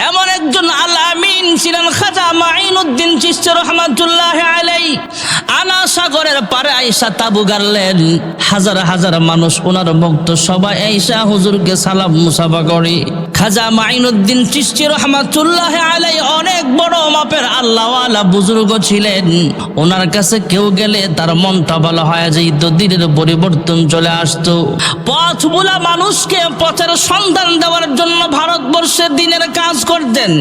এমন একজন আল আমিন ছিলেন খাজা মাইনুদ্দিন চিশতি রহমাতুল্লাহ আলাইহি। আনা সাগরের পারে আয়েশা তাবু গাড়লেন, হাজার হাজার মানুষ ওনার ভক্ত সবাই আয়েশা হুজুরকে সালাম মুসাফা করে। খাজা মাইনুদ্দিন চিশতি রহমাতুল্লাহ আলাইহি অনেক বড় মাপের আল্লাহওয়ালা বুজুর্গ ছিলেন। ওনার কাছে কেউ গেলে তার মনটা ভালো হয়ে যেত, দিনের পরিবর্তন চলে আসতো। পথভুলা মানুষকে পথের সন্ধান দেওয়ার জন্য ভারতবর্ষে দিনের কাজ করতেন।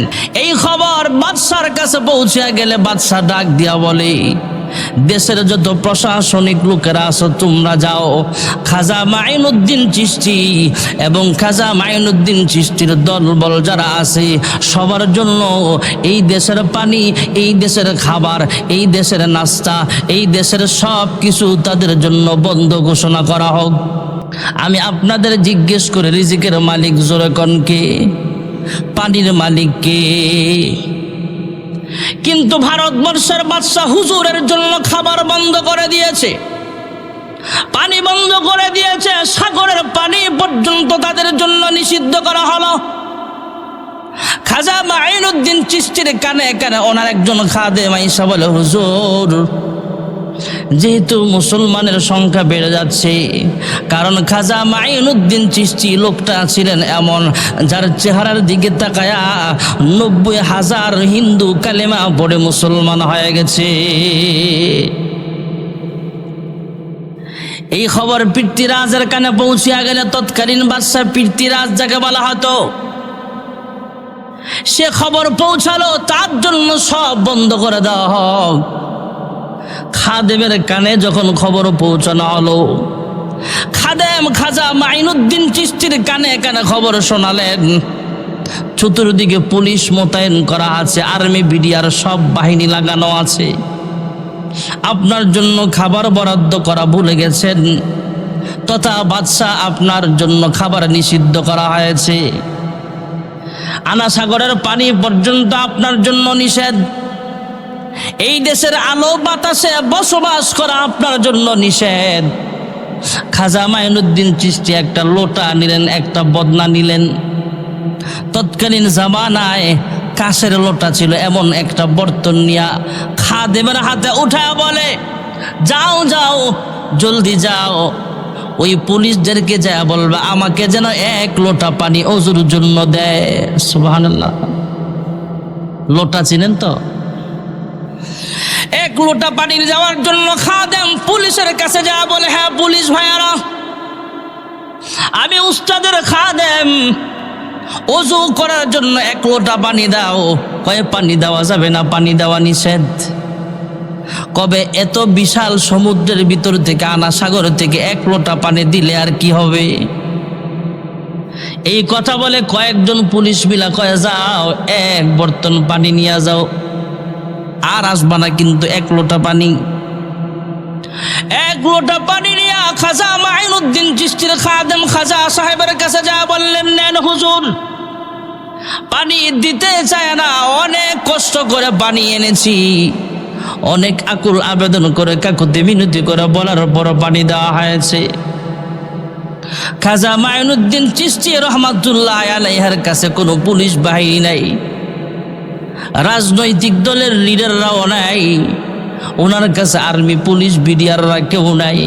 এই খবর বাদশার কাছে পৌঁছে গেলে বাদশা ডাক দিয়া বলে, দেশের যত প্রশাসনিক লোকেরা আছো তোমরা যাও, খাজা মাইনুদ্দিন চিশতি এবং খাজা মাইনুদ্দিন চিশতির দলবল যারা আছে সবার জন্য এই দেশের পানি, এই দেশের খাবার, এই দেশের নাস্তা, এই দেশের সব কিছু তাদের জন্য বন্ধ ঘোষণা করা হোক। আমি আপনাদের জিজ্ঞেস করে রিজিকের মালিক জোরে কোন কে? পানির মালিক কে? কিন্তু ভারতবর্ষের বাদশা হুজুরের জন্য খাবার বন্ধ করে দিয়েছে, পানি বন্ধ করে দিয়েছে, সাগরের পানি পর্যন্ত তাদের জন্য নিষিদ্ধ করা হলো। খাজা মাইনুদ্দিন চিশতির কানে কানে ওনার একজন খাদেম আয়েশা বলে, হুজুর, যেহেতু মুসলমানের সংখ্যা বেড়ে যাচ্ছে, কারণ খাজা মাইনুদ্দিন চিশতি লোকটা ছিলেন এমন যার চেহারার দিকে তাকায়া 90,000 হিন্দু কালেমা পড়ে মুসলমান হয়ে গেছে। এই খবর পৃথ্বীরাজের কানে পৌঁছিয়া গেলে তৎকালীন বাদশা পৃথ্বীরাজ যাকে বলা হতো, সে খবর পৌঁছালো তার জন্য সব বন্ধ করে দেওয়া হোক। খাদেমের কানে যখন খবর পৌঁছানো হলো, খাদেম খাজা মাইনুদ্দিন চিশতির কানে কানে খবর শোনালেন, চতুর্দিকে পুলিশ মোতায়েন করা আছে, আর্মি বিডিআর সব বাহিনী লাগানো আছে, আপনার জন্য খাবার বরাদ্দ করা ভুলে গেছেন, তথা বাদশা আপনার জন্য খাবার নিষিদ্ধ করা হয়েছে, আনা সাগরের পানি পর্যন্ত আপনার জন্য নিষেধ, এই দেশের আলো বাতাসে বসবাস করা আপনার জন্য নিষেধ। খাজা মাইনুদ্দিন চিশতি একটা লোটা নিলেন, একটা বদনা নিলেন। তৎকালীন জামানায় কাঁচের লোটা ছিল, এমন একটা বর্তন নিয়া খাদেমের হাতে উঠায় বলে, যাও যাও, জলদি যাও, ওই পুলিশদেরকে যা বলবে আমাকে যেন 1 লোটা পানি ওযুর জন্য দেয়। সুবহানাল্লাহ। লোটা চিনেন তো? 1 লোটা পানি যাওয়ার জন্য খাদেম পুলিশের কাছে যা বলে, হ্যাঁ পুলিশ ভাইয়ারা, আমি উস্তাদের খাদেম, ওযু করার জন্য 1 লোটা পানি দাও। কয়ে পানি দেওয়া যাবে না, পানি দেওয়া নিষেধ। কবে এত বিশাল সমুদ্রের ভিতর থেকে আনা সাগর থেকে 1 লোটা পানি দিলে আর কি হবে? এই কথা বলে কয়েকজন পুলিশ মিলা কয়ে, যাও 1 বর্তন পানি নিয়ে যাও, আর আসবা না কিন্তু 1 লোটা পানি। 1 লোটা পানি নিয়ে খাজা মাইনুদ্দিন চিশতির খাদেম খাজা সাহেবের কাছে যা বললেন, নেন হুজুর। পানি দিতে চায় না, অনেক কষ্ট করে পানি এনেছি, অনেক আকুল আবেদন করে কাকুতি মিনতি করে বলার পর পানি দেওয়া হয়েছে। খাজা মাইনুদ্দিন চিশতি রহমাতুল্লাহ আলাইহির কাছে কোনো পুলিশ বাহিনী নাই, রাজনৈতিক দলের লিডাররাও নাই, ওনার কাছে আর্মি পুলিশ বিডিআররা কেউ নাই,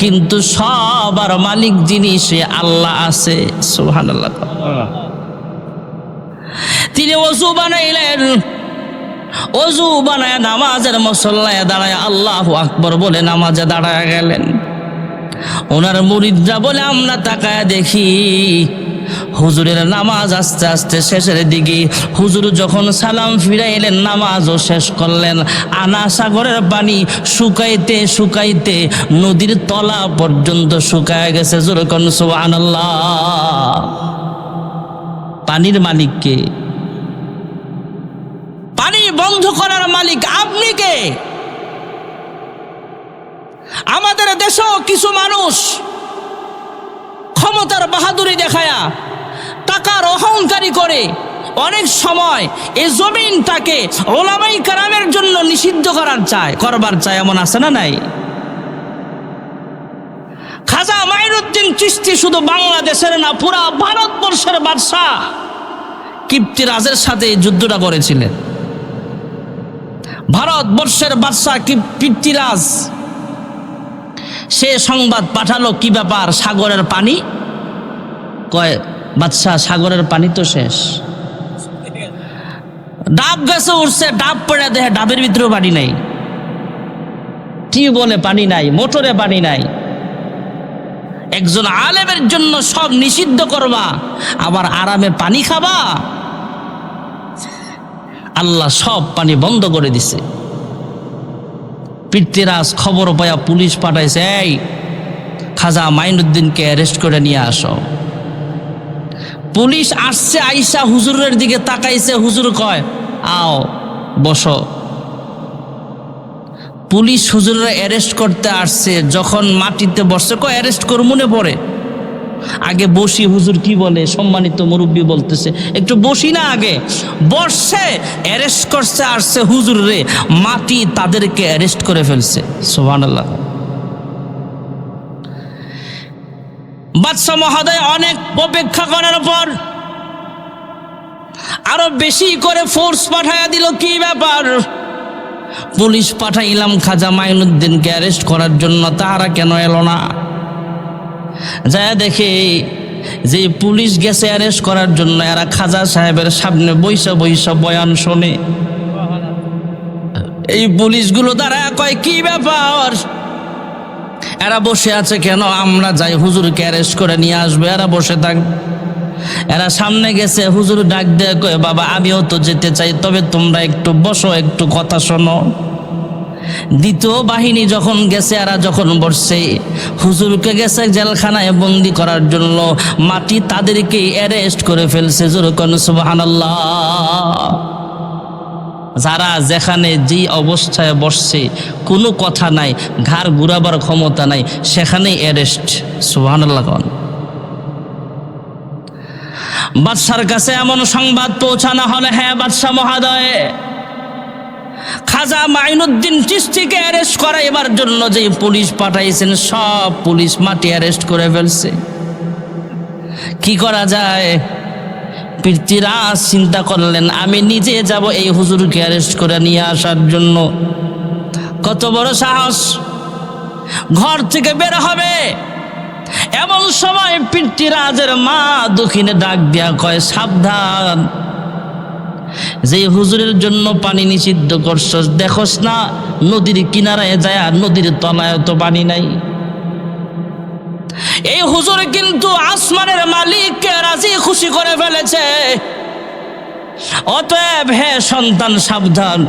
কিন্তু সবার মালিক যিনি সে আল্লাহ আছে। সুবহানাল্লাহ। তিনি ওযু বানাইলেন, ওযু বানায় নামাজের মুসল্লায় দাঁড়ায় আল্লাহু আকবার বলে নামাজে দাঁড়ায় গেলেন। ওনার মুরিদরা বলে, আমরা তাকায় দেখি হুজুরের নামাজ আস্তে আস্তে শেষের দিকে। হুজুর যখন সালাম ফিরাইলেন, নামাজও শেষ করলেন, আনা সাগরের পানি শুকাইতে শুকাইতে নদীর তলা পর্যন্ত শুকায় গেছে। জোরে কোন সুবহানাল্লাহ। পানির মালিক কে? পানি বন্ধ করার মালিক আপনি কে? আমাদের দেশেও কিছু মানুষ ক্ষমতার বাহাদুরি দেখায়া, টাকার অহংকারী করে অনেক সময় এই জমিনটাকে ওলামায়ে কেরামের জন্য নিষিদ্ধ করবার চায়, এমন আছে না নাই? খাজা মাইনুদ্দিন চিশতি শুধু বাংলাদেশের না, পুরা ভারতবর্ষের বাদশা। কিপ্তিরাজের সাথে এই যুদ্ধটা করেছিলেন। ভারতবর্ষের বাদশাহ কিপ্তিরাজ সে সংবাদ পাঠালো, কি ব্যাপার, সাগরের পানি? কয় বাদশাহ, সাগরের পানি তো শেষ। ডাব গাছে উঠছে, ডাব পড়ে দেখে ডাবের ভিতরেও পানি নাই, টিউবওয়েলে পানি নাই, মোটরে পানি নাই। একজন আলেমের জন্য সব নিষিদ্ধ করবা, আবার আরামে পানি খাবা? আল্লাহ সব পানি বন্ধ করে দিছে। পৃথ্বীরাজ খবর পায়া পুলিশ পাঠাইছে, এই খাজা মাইনুদ্দিনকে অ্যারেস্ট করে নিয়ে আসো। পুলিশ আসছে, আইসা হুজুরের দিকে তাকাইছে, হুজুর কয় আও বসো। পুলিশ হুজুরের অ্যারেস্ট করতে আসছে, যখন মাটিতে বসছে, কয় অ্যারেস্ট করমুনে পড়ে, আগে বসি। হুজুর কি বলে, সম্মানিত মুরব্বী বলতেছে একটু বসি না, আগে বসছে। অ্যারেস্ট করছে আসছে হুজুর রে, মাটি তাদেরকে অ্যারেস্ট করে ফেলছে। সুবহানাল্লাহ। বাদশাহ মহোদয় অনেক অপেক্ষা করার পর আরো বেশি করে ফোর্স পাঠাইয়া দিল। কি ব্যাপার? পুলিশ পাঠাইলাম খাজা মাইনুদ্দিনকে অ্যারেস্ট করার জন্য, তাহারা কেন এলো না? যায় দেখে যে পুলিশ গেছে অ্যারেস্ট করার জন্য, এরা খাজা সাহেবের সামনে বৈশা বৈশা বয়ান শোনে। এই পুলিশগুলো তারা কয় কি ব্যাপার, এরা বসে আছে কেন? আমরা যাই হুজুরকে অ্যারেস্ট করে নিয়ে আসবে, এরা বসে থাক। এরা সামনে গেছে, হুজুর ডাক দেয়, কয় বাবা আমিও তো যেতে চাই, তবে তোমরা একটু বসো, একটু কথা শোনো। দ্বিতীয় বাহিনী যখন গেছে, এরা যখন বসছে, হুজুরকে গেছে জেলখানায় বন্দি করার জন্য, মাটি তাদেরকে অ্যারেস্ট করে ফেলছে। যেরকম সুবহানাল্লাহ। যারা যেখানে যেই অবস্থায় বসছে, কোনো কথা নাই, ঘাড় ঘুরাবার ক্ষমতা নাই, সেখানেই অ্যারেস্ট। সুবহানাল্লাহ। বাদশার কাছে এমন সংবাদ পৌঁছানো হলে, হ্যাঁ বাদশাহ মহোদয়, খাজা মাইনুদ্দিন চিশতিকে অ্যারেস্ট করাইবার জন্য যে পুলিশ পাঠাইছেন, সব পুলিশ মাটি অ্যারেস্ট করে ফেলছে। কি করা যায়? পৃথ্বীরাজ চিন্তা করলেন, আমি নিজে যাব এই হুজুরকে অ্যারেস্ট করে নিয়ে আসার জন্য। কত বড় সাহস! ঘর থেকে বের হবে, এমন সময় পৃথ্বীরাজের মা দক্ষিণে ডাক দিয়া কয়, সাবধান, যে হুজুরের জন্য পানি নিষিদ্ধ করছস, দেখোস না নদীর কিনারায় যায়, নদীর তলায় তো পানি নাই। এই হুজুর কিন্তু আসমানের মালিককে রাজি খুশি করে ফেলেছে। অতএব হে সন্তান, সাবধান,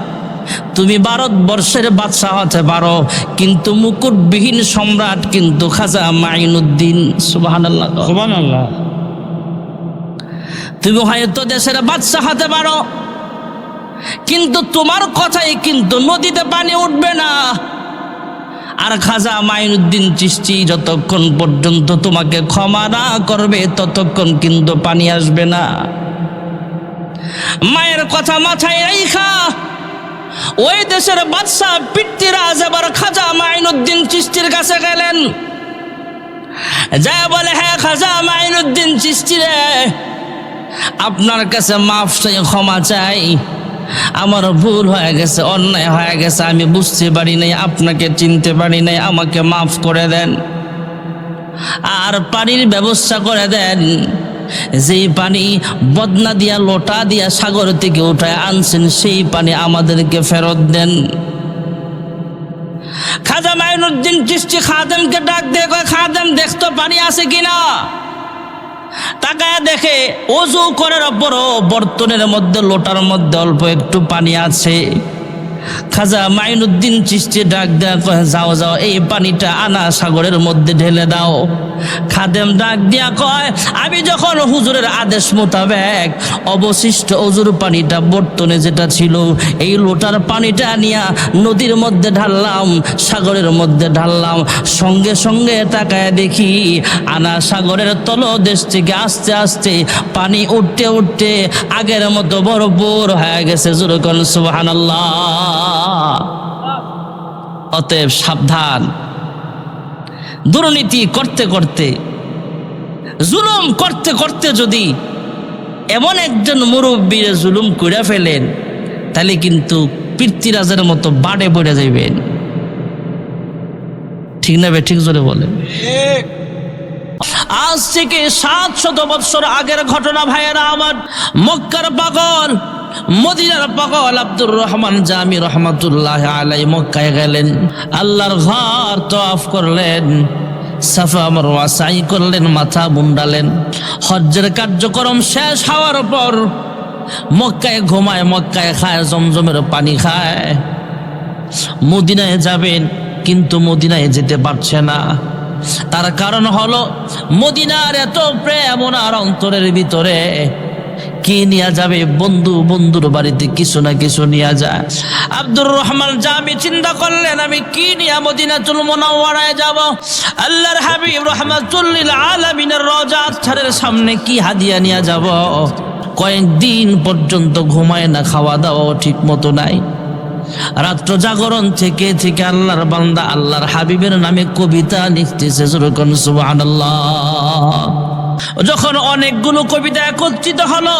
তুমি ভারতবর্ষের বাদশাহ হতে পারো, কিন্তু মুকুটবিহীন সম্রাট কিন্তু খাজা মাইনুদ্দিন। সুবহানাল্লাহ, সুবহানাল্লাহ। তুমি হয়তো দেশের বাদশাহ হতে পারো, কিন্তু তোমার কথাই কিন্তু নদীতে পানি উঠবে না। আর খাজা মাইনুদ্দিন চিশতি যতক্ষণ পর্যন্ত তোমাকে ক্ষমা না করবে, ততক্ষণ কিন্তু পানি আসবে না। মায়ের কথা মাথায় রাইখা ওই দেশের বাদশাহ পৃথ্বীরাজ এবার খাজা মাইনুদ্দিন চিশতির কাছে গেলেন। যা বলে, হ্যাঁ খাজা মাইনুদ্দিন চিশতি রে, আপনার কাছে মাফ চাই, ক্ষমা চাই, আমার ভুল হয়ে গেছে, অন্যায় হয়ে গেছে, আমি বুঝতে পারি নাই, আপনাকে চিনতে পারি নাই, আমাকে মাফ করে দেন, আর পানির ব্যবস্থা করে দেন। যেই পানি বদনা দিয়া লোটা দিয়া সাগর থেকে উঠায় আনছেন, সেই পানি আমাদেরকে ফেরত দেন। খাজা মাইনুদ্দিন চিশতি খাদেমকে ডাক দিয়ে কয়, খাদেম দেখতো পানি আছে কিনা। তাকায় দেখে ওযু করার পরও বর্তনের মধ্যে, লোটার মধ্যে অল্প একটু পানি আছে। খাজা মাইনুদ্দিন চিশতি ডাক দেয়া কয়, যাও যাও, এই পানিটা আনা সাগরের মধ্যে ঢেলে দাও। খাদেম ডাক দিয়া কয়, আমি যখন হুজুরের আদেশ মোতাবেক অবশিষ্ট ওযুর পানিটা বর্তনে যেটা ছিল, এই লোটার পানিটা নিয়া নদীর মধ্যে ঢাললাম, সাগরের মধ্যে ঢাললাম, সঙ্গে সঙ্গে তাকায় দেখি আনা সাগরের তলদেশ থেকে আস্তে আস্তে পানি উঠতে উঠতে আগের মতো ভরপুর হয়ে গেছে। যেরকম সুবহানাল্লাহ। অতএব সাবধান, দুর্নীতি করতে করতে, জুলুম করতে করতে যদি এমন একজন মুরব্বীর জুলুম করে ফেলেন, তাহলে কিন্তু পৃথ্বীরাজের মতো বাড়ে পড়ে যাইবেন। ঠিক না বে ঠিক জোরে বলেন। আজ থেকে 700 বছর আগের ঘটনা ভাইয়েরা আমার। মক্কার পাগল, মদিনার পাগল আব্দুর রহমান জামি রহমাতুল্লাহ আলাইহি মক্কায় গেলেন, আল্লাহর ঘর তওয়াফ করলেন, সাফা মারওয়া সাই করলেন, মাথা মুন্ডালেন। হজ্জের কার্যক্রম শেষ হওয়ার পর মক্কায় ঘুমায়, মক্কায় খায়, জমজমের পানি খায়। মদিনায় যাবেন, কিন্তু মদিনায় যেতে পারছে না। তার কারণ হলো মদিনার এত প্রেম ওনার অন্তরের ভিতরে। কি নিয়ে যাবে? বন্ধু, বন্ধুর বাড়িতে কিছু না কিছু নিয়ে যায়। আব্দুর রহমান জামি চিন্তা করলেন, আমি কি নিয়ে মদিনাতুল মুনাওয়ারায় যাব? আল্লাহর হাবিব রাহমাতুল লিল আলামিনের রওজা আতহারের সামনে কি হাদিয়া নিয়ে যাব? কয়েকদিন পর্যন্ত ঘুমায় না, খাওয়া দাওয়া ঠিক মতো নাই। রাত্র জাগরণ থেকে থেকে আল্লাহর বান্দা আল্লাহর হাবিবের নামে কবিতা লিখতেছে। সুবহানাল্লাহ। যখন অনেকগুলো কবিতা একত্রিত হলো,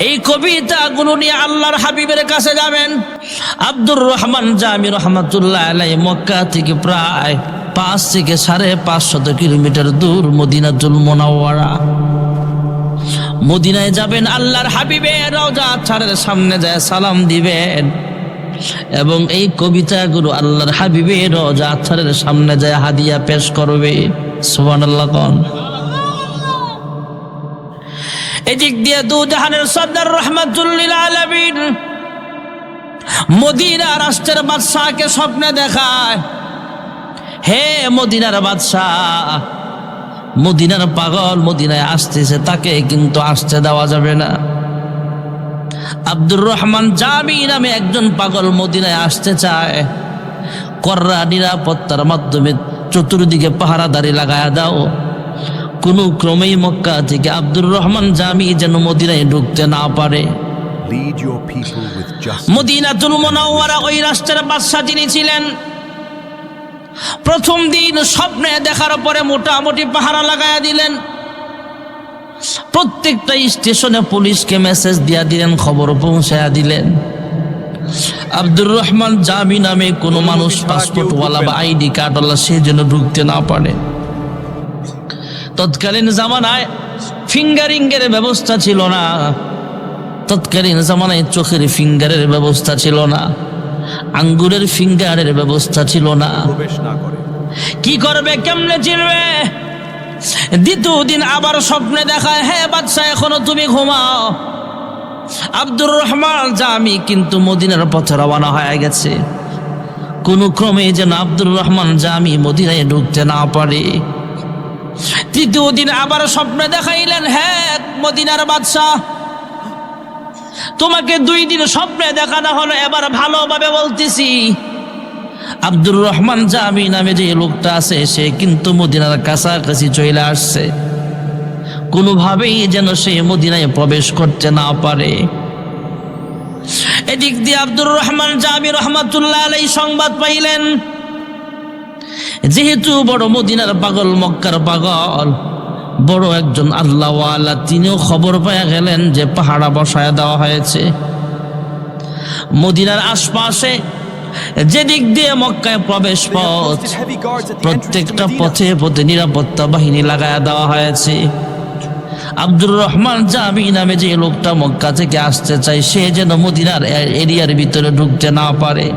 এই কবিতাগুলো নিয়ে আল্লাহর হাবিবের কাছে যাবেন। আব্দুর রহমান জামি রহমাতুল্লাহ আলাইহি মক্কা থেকে প্রায় 5 থেকে 550 কিলোমিটার দূর মদিনাতুল মুনাওয়ারা। মদিনায় যাবেন, আল্লাহর হাবিবের রওজা আতহারের সামনে যায় সালাম দিবেন, এবং এই কবিতাগুলো আল্লাহর হাবিবের রওজা আতহারের সামনে যায় হাদিয়া পেশ করবে। সুবহানাল্লাহ। কোন এদিক দিয়ে দু জাহানের সরদার রাহমাতুল লিল আলামিন মদিনা রাষ্ট্রের বাদশাহকে স্বপ্নে দেখায়, হে মদিনার বাদশাহ, মদিনার পাগল মদিনায় আসতেছে, তাকে কিন্তু আসতে দেওয়া যাবে না। আব্দুর রহমান জামি নামে একজন পাগল মদিনায় আসতে চায়, কর্রা নিরাপত্তার মাধ্যমে চতুর্দিকে পাহারাদারি লাগায়া দাও। কোনো ক্রমেই মক্কা থেকে আব্দুর রহমান জামি যেন মদিনায় ঢুকতে না পারে। মদিনাতুল মুনাওয়ারা ওই রাষ্ট্রের বাদশা যিনি ছিলেন, প্রথম দিন স্বপ্নে দেখার পরে মোটামুটি পাহারা লাগায়া দিলেন। প্রত্যেকটা স্টেশনে পুলিশকে মেসেজ দিয়া দিলেন, খবর পৌঁছায়া দিলেন। আব্দুর রহমান জামি নামে কোনো মানুষ পাসপোর্টওয়ালা বা আইডি কার্ডওয়ালা সে যেন ঢুকতে না পারে। তৎকালীন জামানায় ফিঙ্গারিংয়ের ব্যবস্থা ছিল না, তৎকালীন জামানায় চোখের ফিঙ্গারের ব্যবস্থা ছিল না, আঙ্গুরের ফিঙ্গারের ব্যবস্থা ছিল না। কি করবে, কেমনে চিনবে? দ্বিতীয় দিন আবার স্বপ্নে দেখায়, হে বাদশা এখনো তুমি ঘুমাও। আব্দুর রহমান জামি কিন্তু মদিনার পথে রওনা হয়ে গেছে। কোন ক্রমে যেন আব্দুর রহমান জামি মদিনায় ঢুকতে না পারে। তৃতীয় দিন আবার স্বপ্নে দেখাইলেন, হে মদিনার বাদশা, তোমাকে 2 দিন স্বপ্নে দেখানো হলো, এবার ভালোভাবে বলতেছি। আব্দুর রহমান জামি নামে যে লোকটা আছে সে কিন্তু মদিনার কাছাকাছি চলে আসছে, কোনোভাবেই যেন সে মদিনায় প্রবেশ করতে না পারে। এদিক দিয়ে আব্দুর রহমান জামি রহমাতুল্লাহ আলাইহি সংবাদ পাইলেন, যেহেতু বড় মদিনার পাগল, মক্কার পাগল, বড় একজন আল্লাহওয়ালা, তিনিও খবর পেয়ে গেলেন যে পাহারা বসায় দেওয়া হয়েছে। মদিনার আশপাশে যেদিক দিয়ে মক্কায় প্রবেশ পথ, প্রত্যেকটা পথে পথে নিরাপত্তা বাহিনী লাগায়া দেওয়া হয়েছে। আব্দুর রহমান জামি নামে যে লোকটা মক্কা থেকে আসতে চায় সে যেন মদিনার এরিয়ার ভিতরে ঢুকতে না পারে।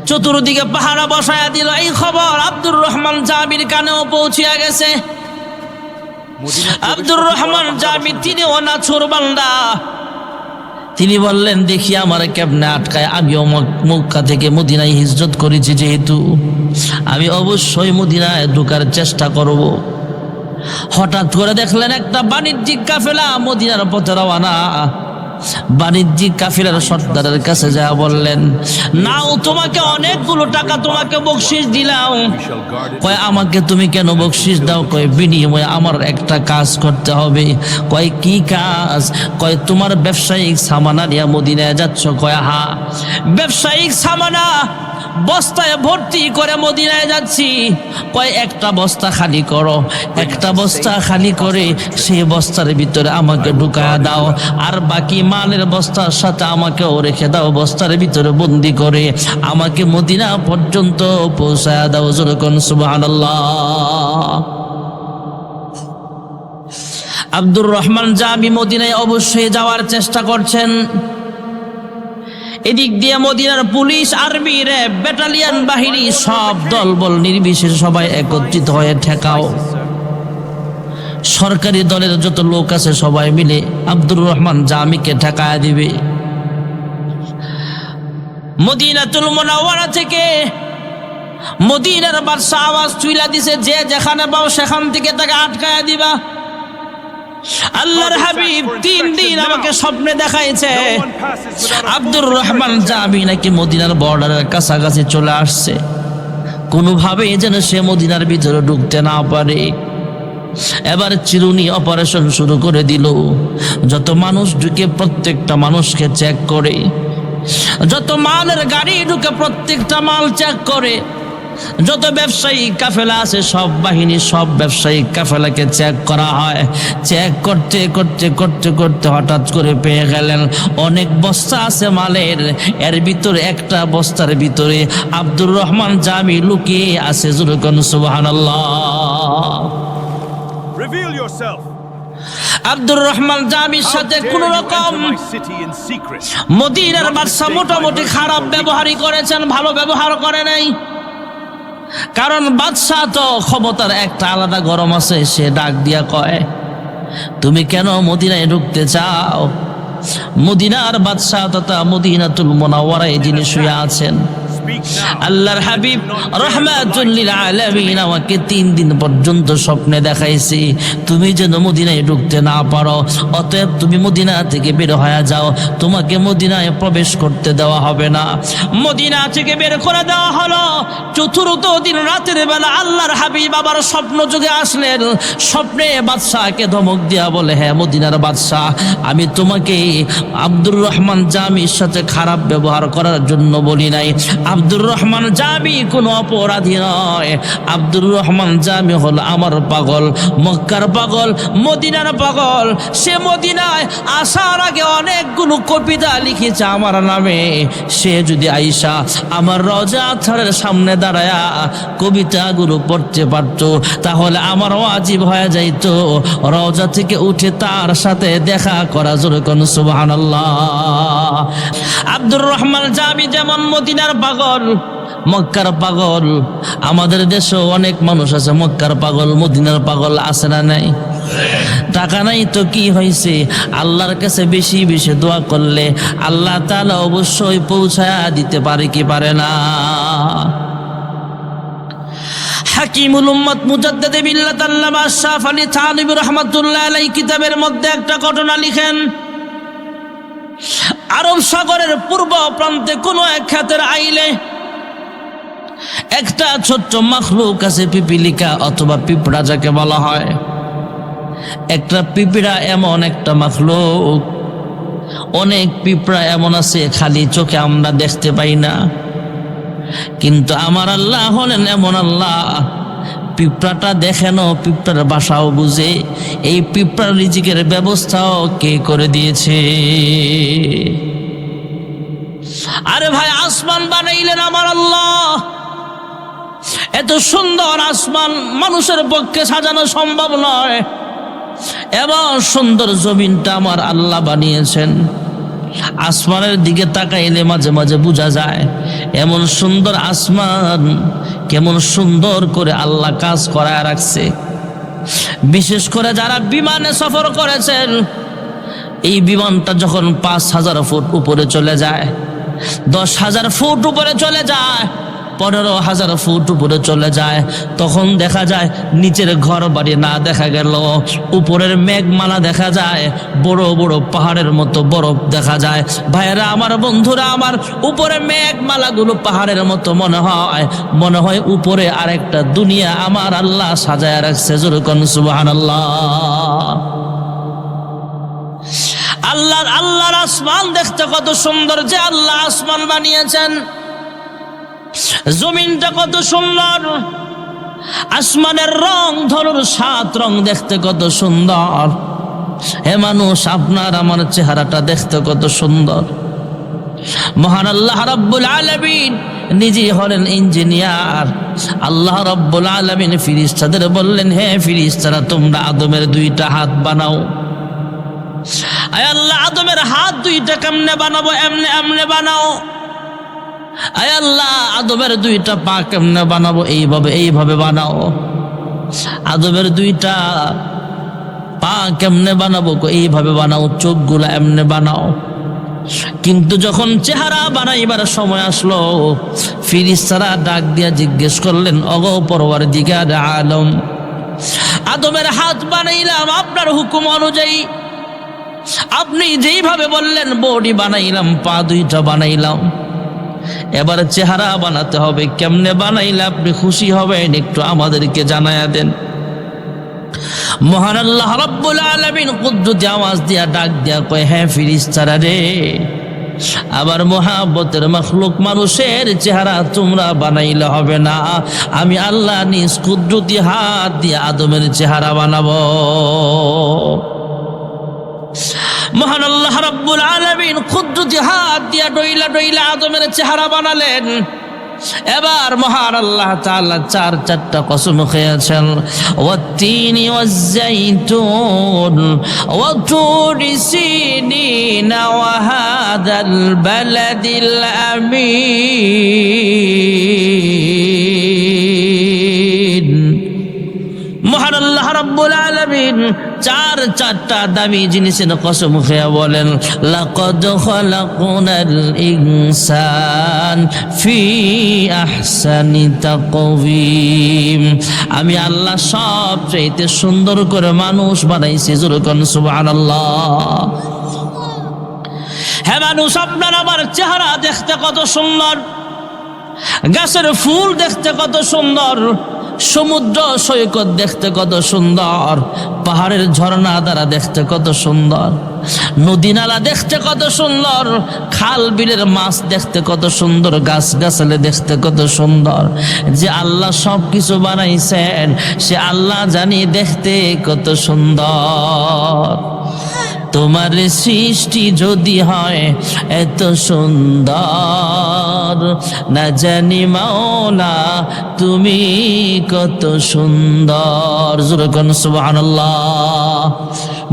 চতুর্দিকে পাহারা বসায়া দিল। এই খবর আব্দুর রহমান জামির কানেও পৌঁছিয়া গেছে। আব্দুর রহমান জামি তিনিও নাছোড় বান্দা, তিনি বললেন, দেখি আমার কেমনে আটকায়, আমিও মক্কা থেকে মদিনায় হিজরত করেছি, যেহেতু আমি অবশ্যই মদিনায় ঢোকার চেষ্টা করব। হঠাৎ করে দেখলেন একটা বাণিজ্যিক কাফেলা মদিনার পথে রওনা। বাণিজ্যিক কাফেলার সর্দারের কাছে যা বললেন, নাও তোমাকে অনেকগুলো টাকা তোমাকে বকশিশ দিলাম। কয় আমাকে তুমি কেন বকশিশ দাও? কয় বিনিময়ে আমার একটা কাজ করতে হবে। কয় কি কাজ? কয় তোমার ব্যবসায়িক সামানা নিয়ে মদিনায় যাচ্ছ? কয় হ্যাঁ। ব্যবসায়িক সামানা বস্তায় ভর্তি করে মদিনায় যাচ্ছি। কয় একটা বস্তা খালি করো, একটা বস্তা খালি করে সেই বস্তার ভিতরে আমাকে ঢুকায়া দাও, আর বাকি মালের বস্তার সাথে আমাকেও রেখে দাও, বস্তার ভিতরে বন্দি করে আমাকে মদিনা পর্যন্ত পৌঁছায়া দাও। যেরকম সুবহানাল্লাহ। আব্দুর রহমান জামি মদিনায় অবশ্যই যাওয়ার চেষ্টা করছেন। এদিক দিয়ে মদিনার পুলিশ, আর্মি, র্যাব, ব্যাটালিয়ন বাহিনী সব দলবল নির্বিশেষে সবাই একত্রিত হয়ে ঠেকাও। সরকারি দলের যত লোক আছে সবাই মিলে আব্দুর রহমান জামিকে ঠেকায়া দিবে। মদিনাতুল মুনাওয়ারা থেকে মদিনার বাদশা আওয়াজ তুইলা দিছে, যে যেখানে পাও সেখান থেকে তাকে আটকায়া দিবা। আল্লাহর হাবিব 3 দিন আমাকে স্বপ্নে দেখাইছে আব্দুর রহমান জামি নাকি মদিনার বর্ডারের কাছাকাছি চলে আসছে, কোনোভাবে যেন সে মদিনার ভিতরে ঢুকতে না পারে। এবার চিরুনি অপারেশন শুরু করে দিল। যত মানুষ ঢুকে প্রত্যেকটা মানুষকে চেক করে, যত মালের গাড়ি ঢুকে প্রত্যেকটা মাল চেক করে, যত ব্যবসায়ী কাফেলা আছে সব বাহিনী, সব ব্যবসায়ী কাফেলাকে চেক করা হয়। চেক করতে করতে করতে করতে হঠাৎ করে পেয়ে গেলেন অনেক বস্তা আছে মালের, এর ভিতরে একটা বস্তার ভিতরে আব্দুর রহমান জামি লুকিয়ে আছে। যেরকম সুবহানাল্লাহ। Reveal yourself. আব্দুর রহমান জামির সাথে কোন রকম মদিনার বাদশা মোটামুটি খারাপ ব্যবহারই করেছেন, ভালো ব্যবহার করে নাই। কারণ বাদশা তো ক্ষমতার একটা আলাদা গরম আছে। সে ডাক দিয়া কয়, তুমি কেন মদিনায় ঢুকতে চাও? মদিনার বাদশা তথা মদিনাতুল মুনাওয়ারায় যিনি শুয়ে আছেন, আল্লাহর হাবিব রাহমাতুল লিল আলামিন আমাকে 3 দিন পর্যন্ত স্বপ্নে দেখাইছি তুমি যেন মদিনায় ঢুকতে না পারো, অতএব তুমি মদিনা থেকে বের হয়ে যাও, তোমাকে মদিনায় প্রবেশ করতে দেওয়া হবে না। মদিনা থেকে বের করে দেওয়া হলো। চতুর্থ দিন রাতের বেলা আল্লাহর হাবিব আবার স্বপ্ন যুগে আসলেন। স্বপ্নে বাদশাকে ধমক দিয়া বলে, হ্যাঁ মদিনার বাদশাহ, আমি তোমাকে আব্দুর রহমান জামির সাথে খারাপ ব্যবহার করার জন্য বলি নাই। আব্দুর রহমান জামি কোনো অপরাধী নয়। আব্দুর রহমান জামি হল আমার পাগল, মক্কার পাগল, মদিনার পাগল। সে মদিনায় আসার আগে অনেকগুলো কবিতা লিখেছে আমার নামে। সে যদি আইসা আমার রওজা আতহারের সামনে দাঁড়ায়া কবিতাগুলো পড়তে পারত, তাহলে আমার ওয়াজিব হয়ে যাইত রওজা থেকে উঠে তার সাথে দেখা করা। যেরকম সুবহানাল্লাহ। আব্দুর রহমান জামি যেমন মদিনার পাগল, মক্কার পাগল, আমাদের দেশে অনেক মানুষ আছে মক্কার পাগল, মদিনার পাগল, আছে না নাই? টাকা নাই তো কি হয়েছে, আল্লাহর কাছে বেশি বেশি দোয়া করলে আল্লাহ তাআলা অবশ্যই পৌঁছায়া দিতে পারে কি পারে না? হাকিমুল উম্মত মুজাদ্দিদ বিল্লাত আল্লামা আশরাফ আলী থানভী রাহমাতুল্লাহ আলাইহি কিতাবের মধ্যে একটা ঘটনা লিখেন। আরব সাগরের পূর্ব প্রান্তে কোন এক ক্ষেতের আইলে একটা ছোট্ট মাখলুক আছে, পিপিলিকা অথবা পিঁপড়া যাকে বলা হয়। একটা পিঁপড়া এমন একটা মাখলুক, অনেক পিঁপড়া এমন আছে খালি চোখে আমরা দেখতে পাই না, কিন্তু আমার আল্লাহ হলেন এমন আল্লাহ, পিঁপড়াটা দেখেন, পিঁপড়ার ভাষাও বুঝে। এই পিঁপড়ার রিজিকের ব্যবস্থাও কে করে দিয়েছে? আরে ভাই, আসমান বানাইলেন আমার আল্লাহ। এত সুন্দর আসমান মানুষের পক্ষে সাজানো সম্ভব নয়। এমন সুন্দর জমিনটা আমার আল্লাহ বানিয়েছেন। আসমানের দিকে তাকাইলে মাঝে মাঝে বোঝা যায় এমন সুন্দর আসমান কেমন সুন্দর করে আল্লাহ কাজ করায় রাখছে। বিশেষ করে যারা বিমানে সফর করেছেন, এই বিমানটা যখন 5,000 ফুট উপরে চলে যায়, 10,000 ফুট উপরে চলে যায়, 15,000 ফুট উপরে চলে যায়, তখন দেখা যায় নিচের ঘর বাড়ি না দেখা গেল, উপরের মেঘমালা দেখা যায়, বড় বড় পাহাড়ের মতো বরফ দেখা যায়। ভাইয়েরা আমার, বন্ধুরা আমার, উপরে মেঘমালাগুলো পাহাড়ের মতো মনে হয় উপরে আরেকটা দুনিয়া আমার আল্লাহ সাজায় রাখছে। যেরকম সুবহানাল্লাহ। আল্লাহর আসমান দেখতে কত সুন্দর যে আল্লাহ আসমান বানিয়েছেন। জমিনটা কত সুন্দর, আসমানের রং ধরুন 7 রং দেখতে কত সুন্দর। হে মানুষ, আপনার আমার চেহারাটা দেখতে কত সুন্দর। মহান আল্লাহ রাব্বুল আলামিন নিজে হলেন ইঞ্জিনিয়ার। আল্লাহ রাব্বুল আলামিন ফেরেশতাদের বললেন, হে ফেরেশতারা, তোমরা আদমের 2টা হাত বানাও। আয় আল্লাহ, আদমের হাত 2টা কেমনে বানাবো? এমনে এমনে বানাও। আয় আল্লাহ, আদমের 2টা পা কেমনে বানাবো? এইভাবে এইভাবে বানাও। আদমের 2টা পা কেমনে বানাবো? এইভাবে বানাও। চোখগুলা এমনে বানাও। কিন্তু যখন চেহারা বানাইবার সময় আসলো, ফেরেশতারা ডাক দিয়া জিজ্ঞেস করলেন, ওগো পরওয়ারদিগার আলম, আদমের হাত বানাইলাম আপনার হুকুম অনুযায়ী, আপনি যেইভাবে বললেন বডি বানাইলাম, পা 2টা বানাইলাম, এবার চেহারা বানাতে হবে। কেমনে বানাইলে আপনি খুশি হবেন একটু আমাদেরকে জানায়া দেন। মহান আল্লাহ রাব্বুল আলামিন কুদরতি আওয়াজ দিয়া ডাক দিয়া কয়, হ্যাঁ ফেরেশতারা রে, আবার মহাব্বতের মাখলুক মানুষের চেহারা তোমরা বানাইলে হবে না, আমি আল্লাহ নিজ কুদরতি হাত দিয়ে আদমের চেহারা বানাবো। মহান আল্লাহ রাব্বুল আলামিন কুদরতি হাত দিয়া ডইলা ডইলা আদমের চেহারা বানালেন। এবার মহান আল্লাহ তাআলা 4টা কসম খেয়েছেন, ওয়াত্তিনি ওয়াজ্জাইতুন ওয়া তুরি সিনিন ওয়া হাদাল বালাদিল আমিন। মহান আল্লাহ রাব্বুল আলামিন 4টা দামি জিনিসের কসম খেয়ে বলেন, লাকাদ খালাকনাল ইনসান ফি আহসানি তাকওয়িম, আমি আল্লাহ সবচেয়ে সুন্দর করে মানুষ বানাইছি। জোরে কোন সুবহানাল্লাহ। হে মানুষ, আপনার আমার চেহারা দেখতে কত সুন্দর, গাছের ফুল দেখতে কত সুন্দর, সমুদ্র সৈকত দেখতে কত সুন্দর, পাহাড়ের ঝর্ণা দ্বারা দেখতে কত সুন্দর, নদী নালা দেখতে কত সুন্দর, খাল বিলের মাছ দেখতে কত সুন্দর, গাছ গাছালি দেখতে কত সুন্দর। যে আল্লাহ সব কিছু বানাইছেন সে আল্লাহ জানি দেখতে কত সুন্দর। তোমার সৃষ্টি যদি হয় এত সুন্দর, না জানি মাওলা তুমি কত সুন্দর। জোরে কোন সুবহানাল্লাহ।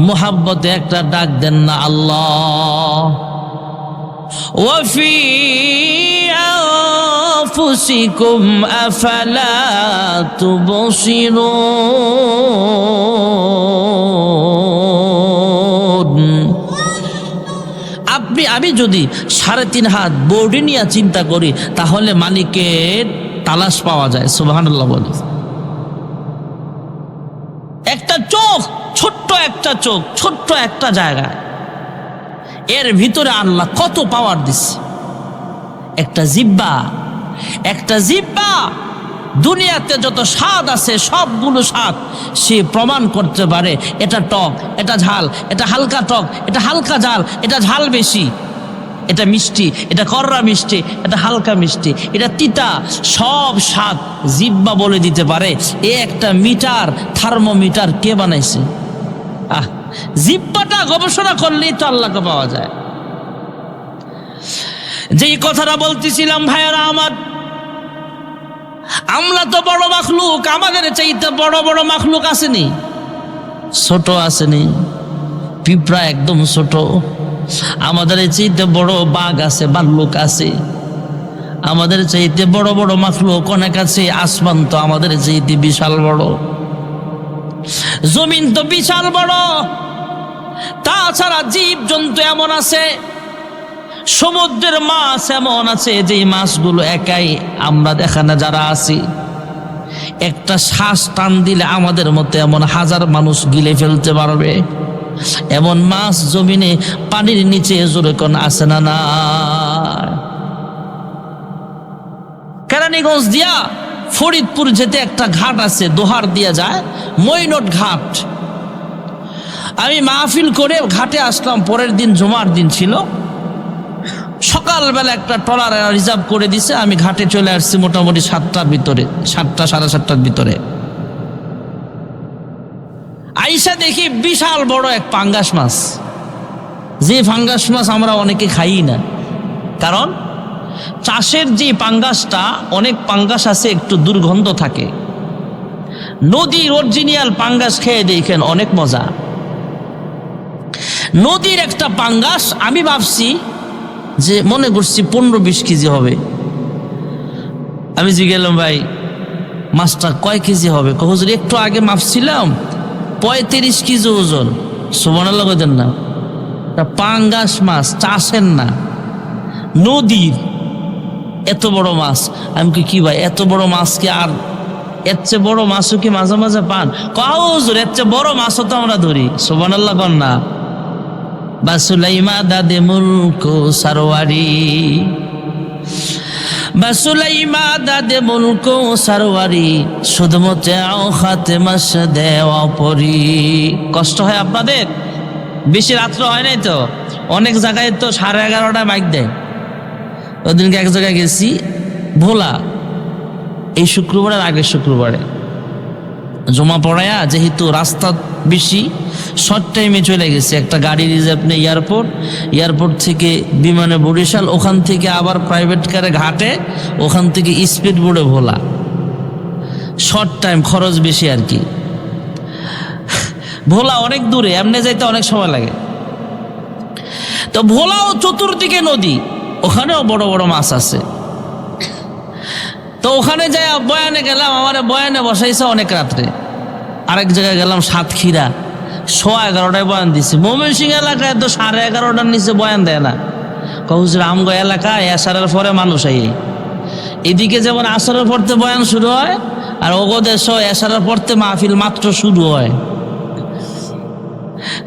মুহাব্বতে একটা ডাক দেন না আল্লাহ। ওয়াফি আনফুসিকুম আফালা তুবসিরুন। আমি যদি 3.5 হাত বডি নিয়ে চিন্তা করি তাহলে মালিকের তালাশ পাওয়া যায়। সুবহানাল্লাহ বলে। একটা চোখ, ছোট্ট একটা চোখ, ছোট্ট একটা জায়গায়, এর ভিতরে আল্লাহ কত পাওয়ার দিচ্ছে। একটা জিহ্বা দুনিয়াতে যত স্বাদ আছে সবগুলো স্বাদ সে প্রমাণ করতে পারে। এটা টক, এটা ঝাল, এটা হালকা টক, এটা হালকা ঝাল, এটা ঝাল বেশি, এটা মিষ্টি, এটা কররা মিষ্টি, এটা হালকা মিষ্টি, এটা তিতা, সব স্বাদ জিহ্বা বলে দিতে পারে। একটা মিটার, থার্মোমিটার কে বানাইছে? জিহ্বাটা গবেষণা করলেই তো আল্লাহকে পাওয়া যায়। যেই কথাটা বলতেছিলাম ভাইয়ারা আমার, আমরা তো বড় মাখলুক, আমাদের চাইতে বড় বড় মাখলুক আসেনি? ছোট আসেনি? পিঁপড়া একদম ছোট। আমাদের চাইতে বড় বাঘ আছে, ভাল্লুক আছে। আমাদের চাইতে বড় বড় মাখলুক অনেক আছে। আসমান তো আমাদের চাইতে বিশাল বড়, জমিন তো বিশাল বড়। তাছাড়া জীব জন্তু এমন আছে, সমুদ্রের মাছ এমন আছে যে মাছগুলো একাই আমরা দেখানা যারা আছি, একটা শ্বাস টান দিলে আমাদের মতো এমন 1000 মানুষ গিলে ফেলতে পারবে। এমন মাছ জমিনে পানির নিচে জোরে কোন আছে না? না। কেরানীগঞ্জ দিয়া ফরিদপুর যেতে একটা ঘাট আছে, দোহার দিয়া যায়, মইনট ঘাট। আমি মাহফিল করে ঘাটে আসলাম, পরের দিন জুমার দিন ছিল। সকাল সকালবেলা একটা ট্রলার রিজার্ভ করে দিছে, আমি ঘাটে চলে আসছি মোটামুটি 7টার ভিতরে, 7টা সাড়ে 7টার ভিতরে। আইসা দেখি বিশাল বড় এক পাঙ্গাস মাছ, যে পাঙ্গাস মাছ আমরা অনেকে খাই না, কারণ চাষের যে পাঙ্গাসটা, অনেক পাঙ্গাস আছে একটু দুর্গন্ধ থাকে, নদীর অরিজিনাল পাঙ্গাস খেয়ে দেখেন অনেক মজা। নদীর একটা পাঙ্গাস আমি ভাবছি যে, মনে করছি 15-20 কেজি হবে। আমি জিজ্ঞেলাম, ভাই মাছটা কয় কেজি হবে? হুজুর একটু আগে মাপছিলাম 35 কেজি ওজন। সুবহানাল্লাহ কইতেন না? পাঙ্গাস মাছ, চাষের না, নদীর এত বড় মাছ। আমি কি ভাই এত বড় মাছ কি আর এর চেয়ে বড় মাছও কি মাঝে মাঝে পান? হুজুর এর চেয়ে বড় মাছও তো আমরা ধরি। সুবহানাল্লাহ কন না? বাসুলাইমা দাদে মুলক সারওয়ারি, বাসুলাইমা দাদে মুলক সারওয়ারি, শুধুমতে আও খাতে মাস দেওয়া পরি। কষ্ট হয় আপনাদের? বেশি রাত্র হয় নাই তো? অনেক জায়গায় তো 11:30টায় মাইক দেয়। ওদিনকে এক জায়গায় গেছি, ভোলা, এই শুক্রবারের আগের শুক্রবারে জমা পড়ায়া, যেহেতু রাস্তা বেশি, শর্ট টাইমে চলে গেছে। একটা গাড়ি রিজার্ভ নেই এয়ারপোর্ট থেকে বিমানে বরিশাল, ওখান থেকে আবার প্রাইভেট কারে ঘাটে, ওখান থেকে স্পিড বোর্ডে ভোলা। শর্ট টাইম, খরচ বেশি আর কি। ভোলা অনেক দূরে, এমনি যাইতে অনেক সময় লাগে। তো ভোলাও চতুর্দিকে নদী, ওখানেও বড় বড় মাছ আছে। তো ওখানে যাই বয়ানে গেলাম, আমার বয়ানে বসাইছে অনেক রাত্রে। আরেক জায়গায় গেলাম সাতক্ষীরা, 11:15টায় বয়ান দিছে। ময়মনসিংহ এলাকায় তো 11:30টার নিচে বয়ান দেয় না। হুজুর আমগো এলাকায় আসারের পরে মানুষ আই, এদিকে যেমন আসরের পড়তে বয়ান শুরু হয়, আর ওগোদের এসারের পড়তে মাহফিল মাত্র শুরু হয়।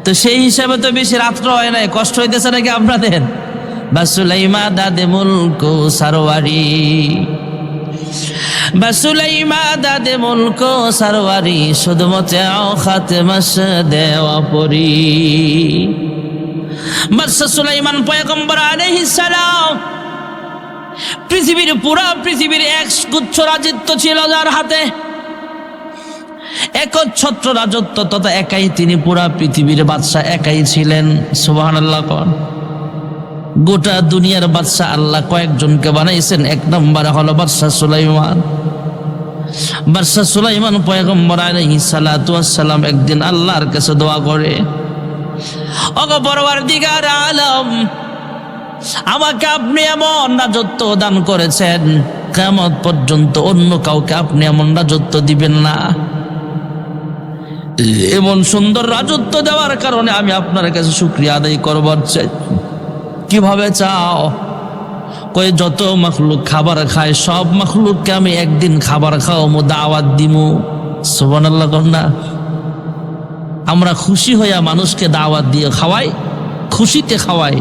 তো সেই হিসাবে তো বেশি রাত্র হয় নাই। কষ্ট হইতেছে নাকি আপনাদের? বাসুলাইমা দাদে মুলক সারওয়ারি, বাসুলাইমা দাদে মুলক সারওয়ারি, শুধুমতে আও খাতে মাস দেওয়া পরি। বাদশা সুলাইমান পয়গম্বর আলাইহিস সালাম, পুরা পৃথিবীর এক গুচ্ছ রাজত্ব ছিল যার হাতে, একচ্ছত্র রাজত্ব, তথা একাই তিনি পুরা পৃথিবীর বাদশা, একাই ছিলেন। সুবহানাল্লাহ কোন? গোটা দুনিয়ার বাদশা আল্লাহ কয়েকজনকে বানাইছেন, এক নম্বরে হলো বাদশা সুলাইমান। বাদশা সুলাইমান পয়গম্বর আলাইহিস সালাতু ওয়াস সালাম একদিন আল্লাহর কাছে দোয়া করে, ওগো পরওয়ারদিগার আলম, আমাকে আপনি এমন রাজত্ব দান করেছেন, কিয়ামত পর্যন্ত অন্য কাউকে আপনি এমন রাজত্ব দিবেন না। এমন সুন্দর রাজত্ব দেওয়ার কারণে আমি আপনার কাছে শুকরিয়া আদায় করবার চাই। কিভাবে চাও? কই যত মাখলুক খাবার খায়, সব মাখলুককে আমি একদিন খাবার খাওয়াবো, দাওয়াত দিমু। সুবহানাল্লাহ না? আমরা খুশি হইয়া মানুষকে দাওয়াত দিয়ে খাওয়াই, খুশিতে খাওয়াই।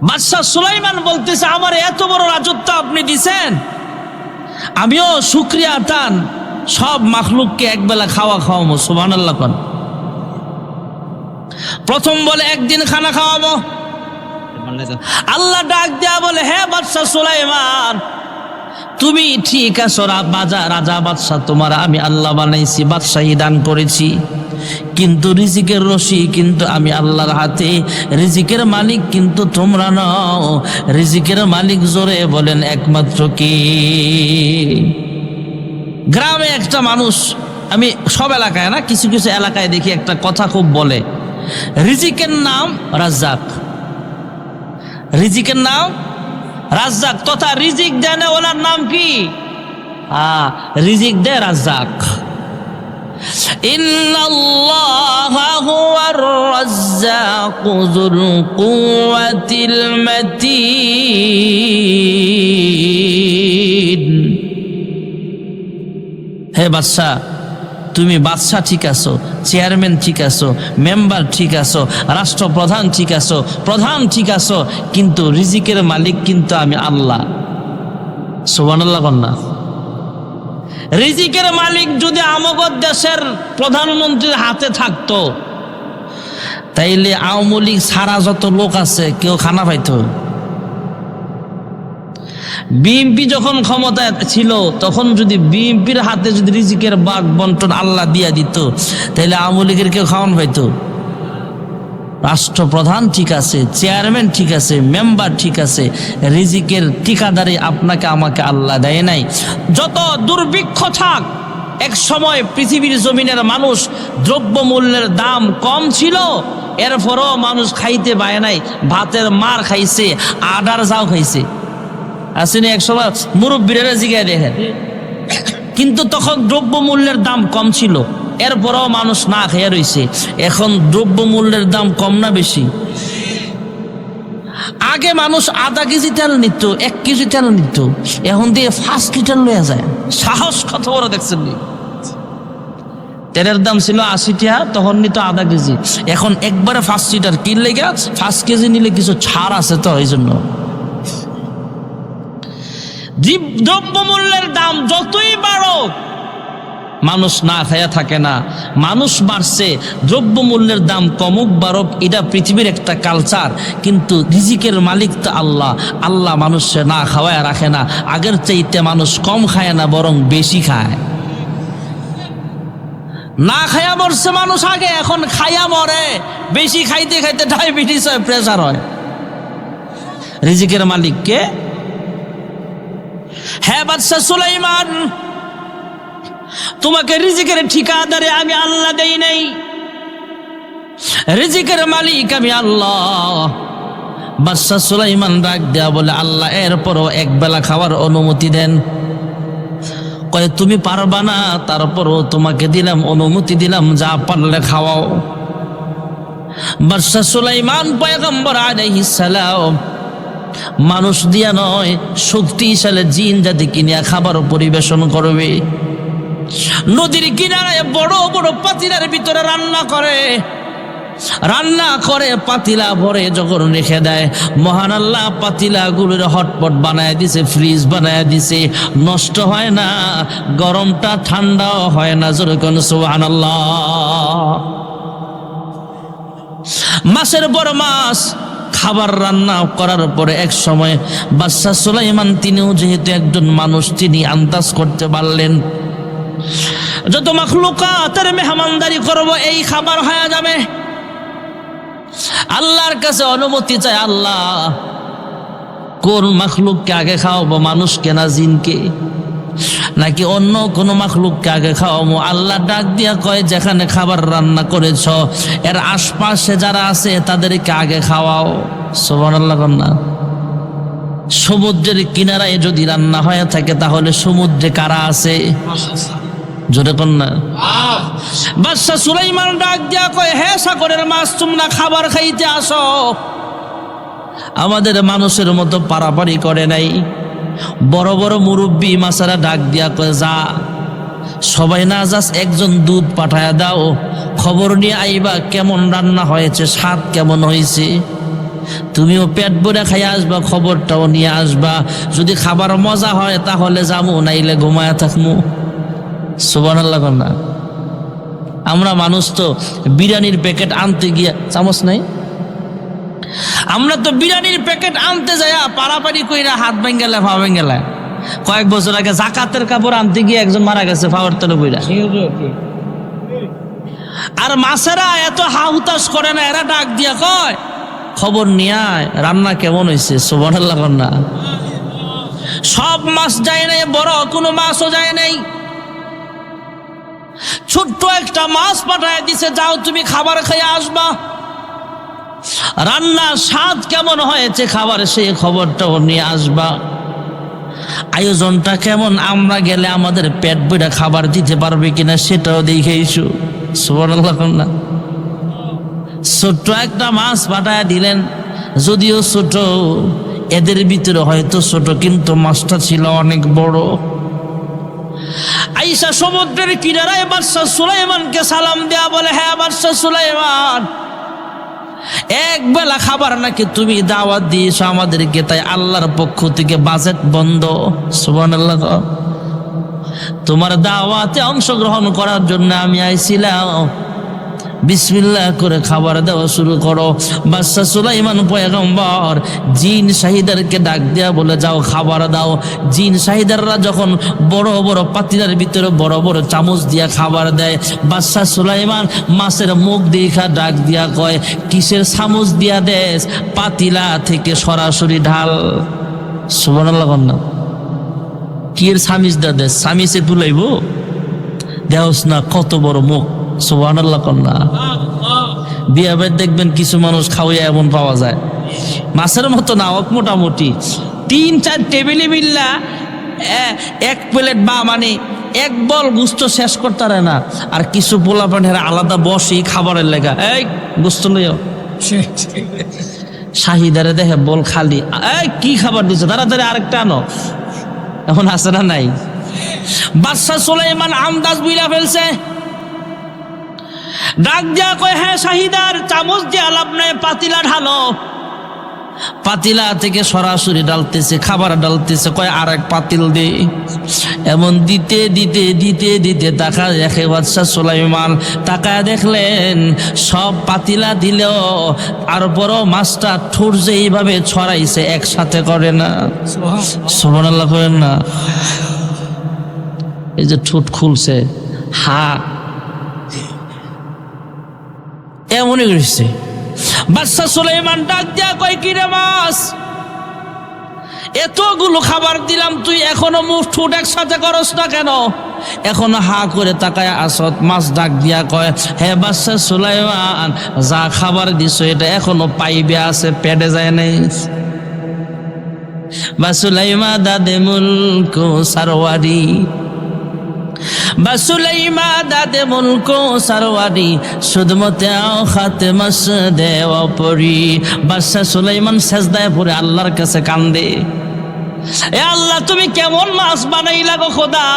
বাদশা সুলাইমান বলতেছে, আমার এত বড় রাজত্ব আপনি দিছেন, আমিও শুকরিয়া টান সব মাখলুককে একবেলা খাওয়াবো। সুবহানাল্লাহ কোন? প্রথম বলে একদিন খানা খাওয়াবো। আল্লাহ ডাক দেয়া বলে, হে বাদশা সুলাইমান, তুমি ঠিক আছো, রাজা বাদশা, তোমার আমি আল্লাহ বানাইছি, বাদশাহী দান করেছি, কিন্তু রিজিকের রশি কিন্তু আমি আল্লাহর হাতে, রিজিকের মালিক কিন্তু তোমরা নও। রিজিকের মালিক জোরে বলেন একমাত্র কি? গ্রামে একটা মানুষ, আমি সব এলাকায় না, কিছু কিছু এলাকায় দেখি একটা কথা খুব বলে, রিজিকের নাম রাজ্জাক, রিজিকের নাম রাজ্জাক, তথা রিজিক দেন ওনার নাম কি? রিজিক দে রাজ্জাক। ইন্নাল্লাহা হুয়ার রাজ্জাকু যুল কুওয়াতিল মাতিন। হে বাদশা, তুমি বাদশা ঠিক আছো, চেয়ারম্যান ঠিক আছো, মেম্বার ঠিক আছো, রাষ্ট্রপ্রধান ঠিক আছো, প্রধান ঠিক আছো, কিন্তু রিজিকের মালিক কিন্তু আমি আল্লাহ। সুবহানাল্লাহ কন্যা? রিজিকের মালিক যদি আমাদের দেশের প্রধানমন্ত্রীর হাতে থাকতো, তাইলে আওয়ামী লীগ সারা যত লোক আছে কেউ খানা পাইতো? বিএনপি যখন ক্ষমতায় ছিল তখন যদি বিএনপির হাতে যদি রিজিকের ভাগ বন্টন আল্লাহ দিয়া দিত, তাহলে আওয়ামী লীগের কেউ খাওয়ান পাইতো? রাষ্ট্রপ্রধান ঠিক আছে, চেয়ারম্যান ঠিক আছে, মেম্বার ঠিক আছে, রিজিকের ঠিকাদারি আপনাকে আমাকে আল্লাহ দেয় নাই। যত দুর্ভিক্ষ থাক, এক সময় পৃথিবীর জমিনের মানুষ দ্রব্যমূল্যের দাম কম ছিল, এরপরও মানুষ খাইতে পায় নাই, ভাতের মার খাইছে, আডার যাও খাইছে। আসেনি এক সময় মুরব্বীরা জিগায় দেখেন, কিন্তু তখন দ্রব্যমূল্যের দাম কম ছিল, এরপরও মানুষ না খেয়ে রয়েছে। এখন দ্রব্যমূল্যের দাম কম না বেশি? আগে মানুষ আধা কেজি তেল নিত, 1 কেজি তেল নিত, এখন দিয়ে 5 লিটার লয়ে যায়। সাহস কত বড় দেখছেন? তেলের দাম ছিল 80 টাকা, তখন নিত আধা কেজি, এখন একবারে 5 লিটার কিনলে গা 5 কেজি নিলে কিছু ছাড় আছে, তো এই জন্য দ্রব্যমূল্যের দাম যতই বাড়ুক মানুষ না খায়া থাকে না। মানুষ বাড়ছে, দ্রব্যমূল্যের দাম কমুক বাড়ুক, এটা পৃথিবীর একটা কালচার, কিন্তু রিজিকের মালিক তো আল্লাহ। আল্লাহ মানুষে না খাওয়ায় রাখে না। আগের চাইতে মানুষ কম খায় না, বরং বেশি খায়। না খায়া মরছে মানুষ আগে, এখন খায়া মরে। বেশি খাইতে খাইতে ডায়াবেটিস হয়, প্রেসার হয়। রিজিকের মালিক কে? হ্যাঁ বাদশা সুলাইমান, তোমাকে রিজিকের ঠিকাদারে আমি আল্লাহ দেই নাই, রিজিকের মালিক আমি আল্লাহ। বাদশা সুলাইমান ডাক দেয়া বলে, আল্লাহ এরপরও এক বেলা খাওয়ার অনুমতি দেন। কয় তুমি পারবা না, তারপরও তোমাকে দিলাম, অনুমতি দিলাম, যা পারলে খাওয়াও। বাদশা সুলাইমান পয়গম্বর আলাইহিস সালাম মানুষ দিয়া নয়, শক্তিশালী জিন জাতি কিনিয়া খাবার পরিবেশন করবে। নদীর কিনারায় বড় বড় পাতিলার ভিতরে রান্না করে পাতিলা ভরে যখন রেখে দেয়, মহান আল্লাহ পাতিলা গুলোর হটপট বানায় দিছে, ফ্রিজ বানায় দিছে, নষ্ট হয় না, গরমটা ঠান্ডাও হয় না। যেরকম সুবহানাল্লাহ। মাসের পর মাস খাবার রান্না করার পরে এক সময় বাদশা সুলাইমান তিনিও যেহেতু একজন মানুষ, তিনি আন্দাজ করতে পারলেন যত মাখলুকাতের মেহমানদারি করব এই খাবার হয়ে যাবে। আল্লাহর কাছে অনুমতি চাই, আল্লাহ কোন মাখলুককে আগে খাওয়াবো, মানুষকে না জিনকে, নাকি অন্য কোন মাখলুককে আগে খাওয়াবো? আল্লাহ ডাক দিয়া কয়, যেখানে খাবার রান্না করেছ এর আশপাশে যারা আছে তাদেরকে আগে খাওয়াও। সুবহানাল্লাহ। না, সমুদ্রের কিনারায় যদি রান্না হয়ে থাকে তাহলে সমুদ্রে কারা আছে? জোরে কন না। বাদশা সুলাইমান ডাক দিয়া কয়, হে সাগরের মাছ, তোমরা খাবার খাইতে আসো। আমাদের মানুষের মতো পারাপারি করে নাই। বড় বড় মুরব্বী মাছেরা ডাক দিয়া কয়, যা সবাই না যাস, একজন দুধ পাঠায়া দাও, খবর নিয়ে আইবা কেমন রান্না হয়েছে, স্বাদ কেমন হয়েছে। তুমিও পেট ভরে খাইয়া আসবা, খবরটাও নিয়ে আসবা। যদি খাবার মজা হয় তাহলে যাবো, নাইলে ঘুমায়া থাকবো। সুবহানাল্লাহ। না, আমরা মানুষ তো বিরিয়ানির প্যাকেট আনতে গিয়া, চামচ নাই, আমরা তো বিরিয়ানির প্যাকেট আনতে যাইয়া পারাপারি কইরা হাত ভেঙ্গেলা পা ভেঙ্গেলা। কয়েক বছর আগে জাকাতের কাপড় আনতে গিয়ে একজন মারা গেছে পাওয়ার তলে বইরা। আর মাছেরা এত হাহুতাশ করে না, এরা ডাক দিয়া কয়, খবর নিয়ে আয়, রান্না কেমন হয়েছে। সুবহানাল্লাহ। না, সব মাছ যায় নাই, বড় কোনো মাছও যায় নাই, ছোট্ট একটা মাছ পাঠায় দিছে, যাও তুমি খাবার খেয়ে আসবা। রান্নার স্বাদ কেমন হয়েছে, খাবার সেই খবরটাও নিয়ে আসবা। আয়োজনটা কেমন, আমরা গেলে আমাদের পেট ভরে খাবার দিতে পারবে কিনা সেটাও দেখে এসো। সুবহানাল্লাহ। না, ছোট্ট একটা মাছ পাঠায় দিলেন, যদিও ছোট, এদের ভিতরে হয়তো ছোট, কিন্তু মাছটা ছিল অনেক বড়। আইসা সমুদ্রের কিনারায় বাদশা সুলাইমানকে সালাম দেয়া বলে, হ্যাঁ বাদশা সুলাইমান, এক বেলা খাবার নাকি তুমি দাওয়াত দিয়েছ আমাদেরকে, তাই আল্লাহর পক্ষ থেকে বাজেট বন্ধ। সুবহানাল্লাহ। তোমার দাওয়াতে অংশগ্রহণ করার জন্য আমি আইছিলাম, বিসমিল্লাহ করে খাবার দেওয়া শুরু করো। বাদশা সুলাইমান পয়গম্বর জিন শাহিদারকে ডাক দেয়া বলে, যাও খাবার দাও। জিন শাহিদাররা যখন বড় বড় পাতিলার ভিতরে বড় বড় চামচ দিয়া খাবার দেয়, বাদশা সুলাইমান মাছের মুখ দেখা ডাক দিয়া কয়, কিসের চামচ দিয়া দেশ? পাতিলা থেকে সরাসরি ঢাল। সুবহানাল্লাহ কন্যা, কি এর সামিজ দা দেশ? সামিজে তুলাইব দেওস না, কত বড় মুখ। সুবহানাল্লাহ কন্যা। বিয়া বাড়ি দেখবেন কিছু মানুষ খাওয়াইয়া এমন পাওয়া যায়, মাছের মতো না হোক, মোটামুটি 3-4 টেবিলে মিল্লা এক প্লেট বা মানে এক বল গুস্ত শেষ করতে পারে না। আর কিছু পোলা পানের আলাদা বসেই খাবারের লেগা, এই গুস্ত লইও। শাহিদারে দেখে বল খালি, এই কি খাবার দিচ্ছে, তাড়াতাড়ি আরেকটা আনো। এখন আছে না নাই? বাদশা সুলাইমান আমদাজ বুইলা ফেলছে, ডাক দিয়া কয়, হ্যাঁ শাহিদার, চামচ দিয়ে লাভ নাই, পাতিলা ঢালো। পাতিলা থেকে সরাসরি ডালতেছে, খাবার ডালতেছে, কয় আর এক পাতিল দে। এমন দিতে দিতে দিতে দিতে তাকা দেখে বাদশা সুলাইমান, তাকায় দেখলেন সব পাতিলা দিলেও তারপরও মাছটা ঠোঁট যে এইভাবে ছড়াইছে, একসাথে করে না। সুবহানাল্লাহ করেন না? এই যে ঠোঁট খুলছে, হা এমনই করেছে। বাদশা সুলাইমান ডাক দিয়া কয়, কি রে মাছ, এতগুলো খাবার দিলাম, তুই এখনো মুখ ঠোঁট একসাথে করস না কেন? এখনো হা করে তাকায় আসত। মাছ ডাক দিয়া কয়, হে বাদশা সুলাইমান, যা খাবার দিছো এটা এখনো পাইবে আছে, পেটে যায় নাই। বা সুলাইমা দাদে মুলক সারওয়ারি, বাসুলাইমা দাদে মুলক সারওয়ারি, সুদমতে আও খাতে মাস দেওয়া পরি। বাদশা সুলাইমান সেজদায় পড়ে আল্লাহর কাছে কান্দে, এ আল্লাহ, তুমি কেমন মাছ বানাইলা গো খোদা,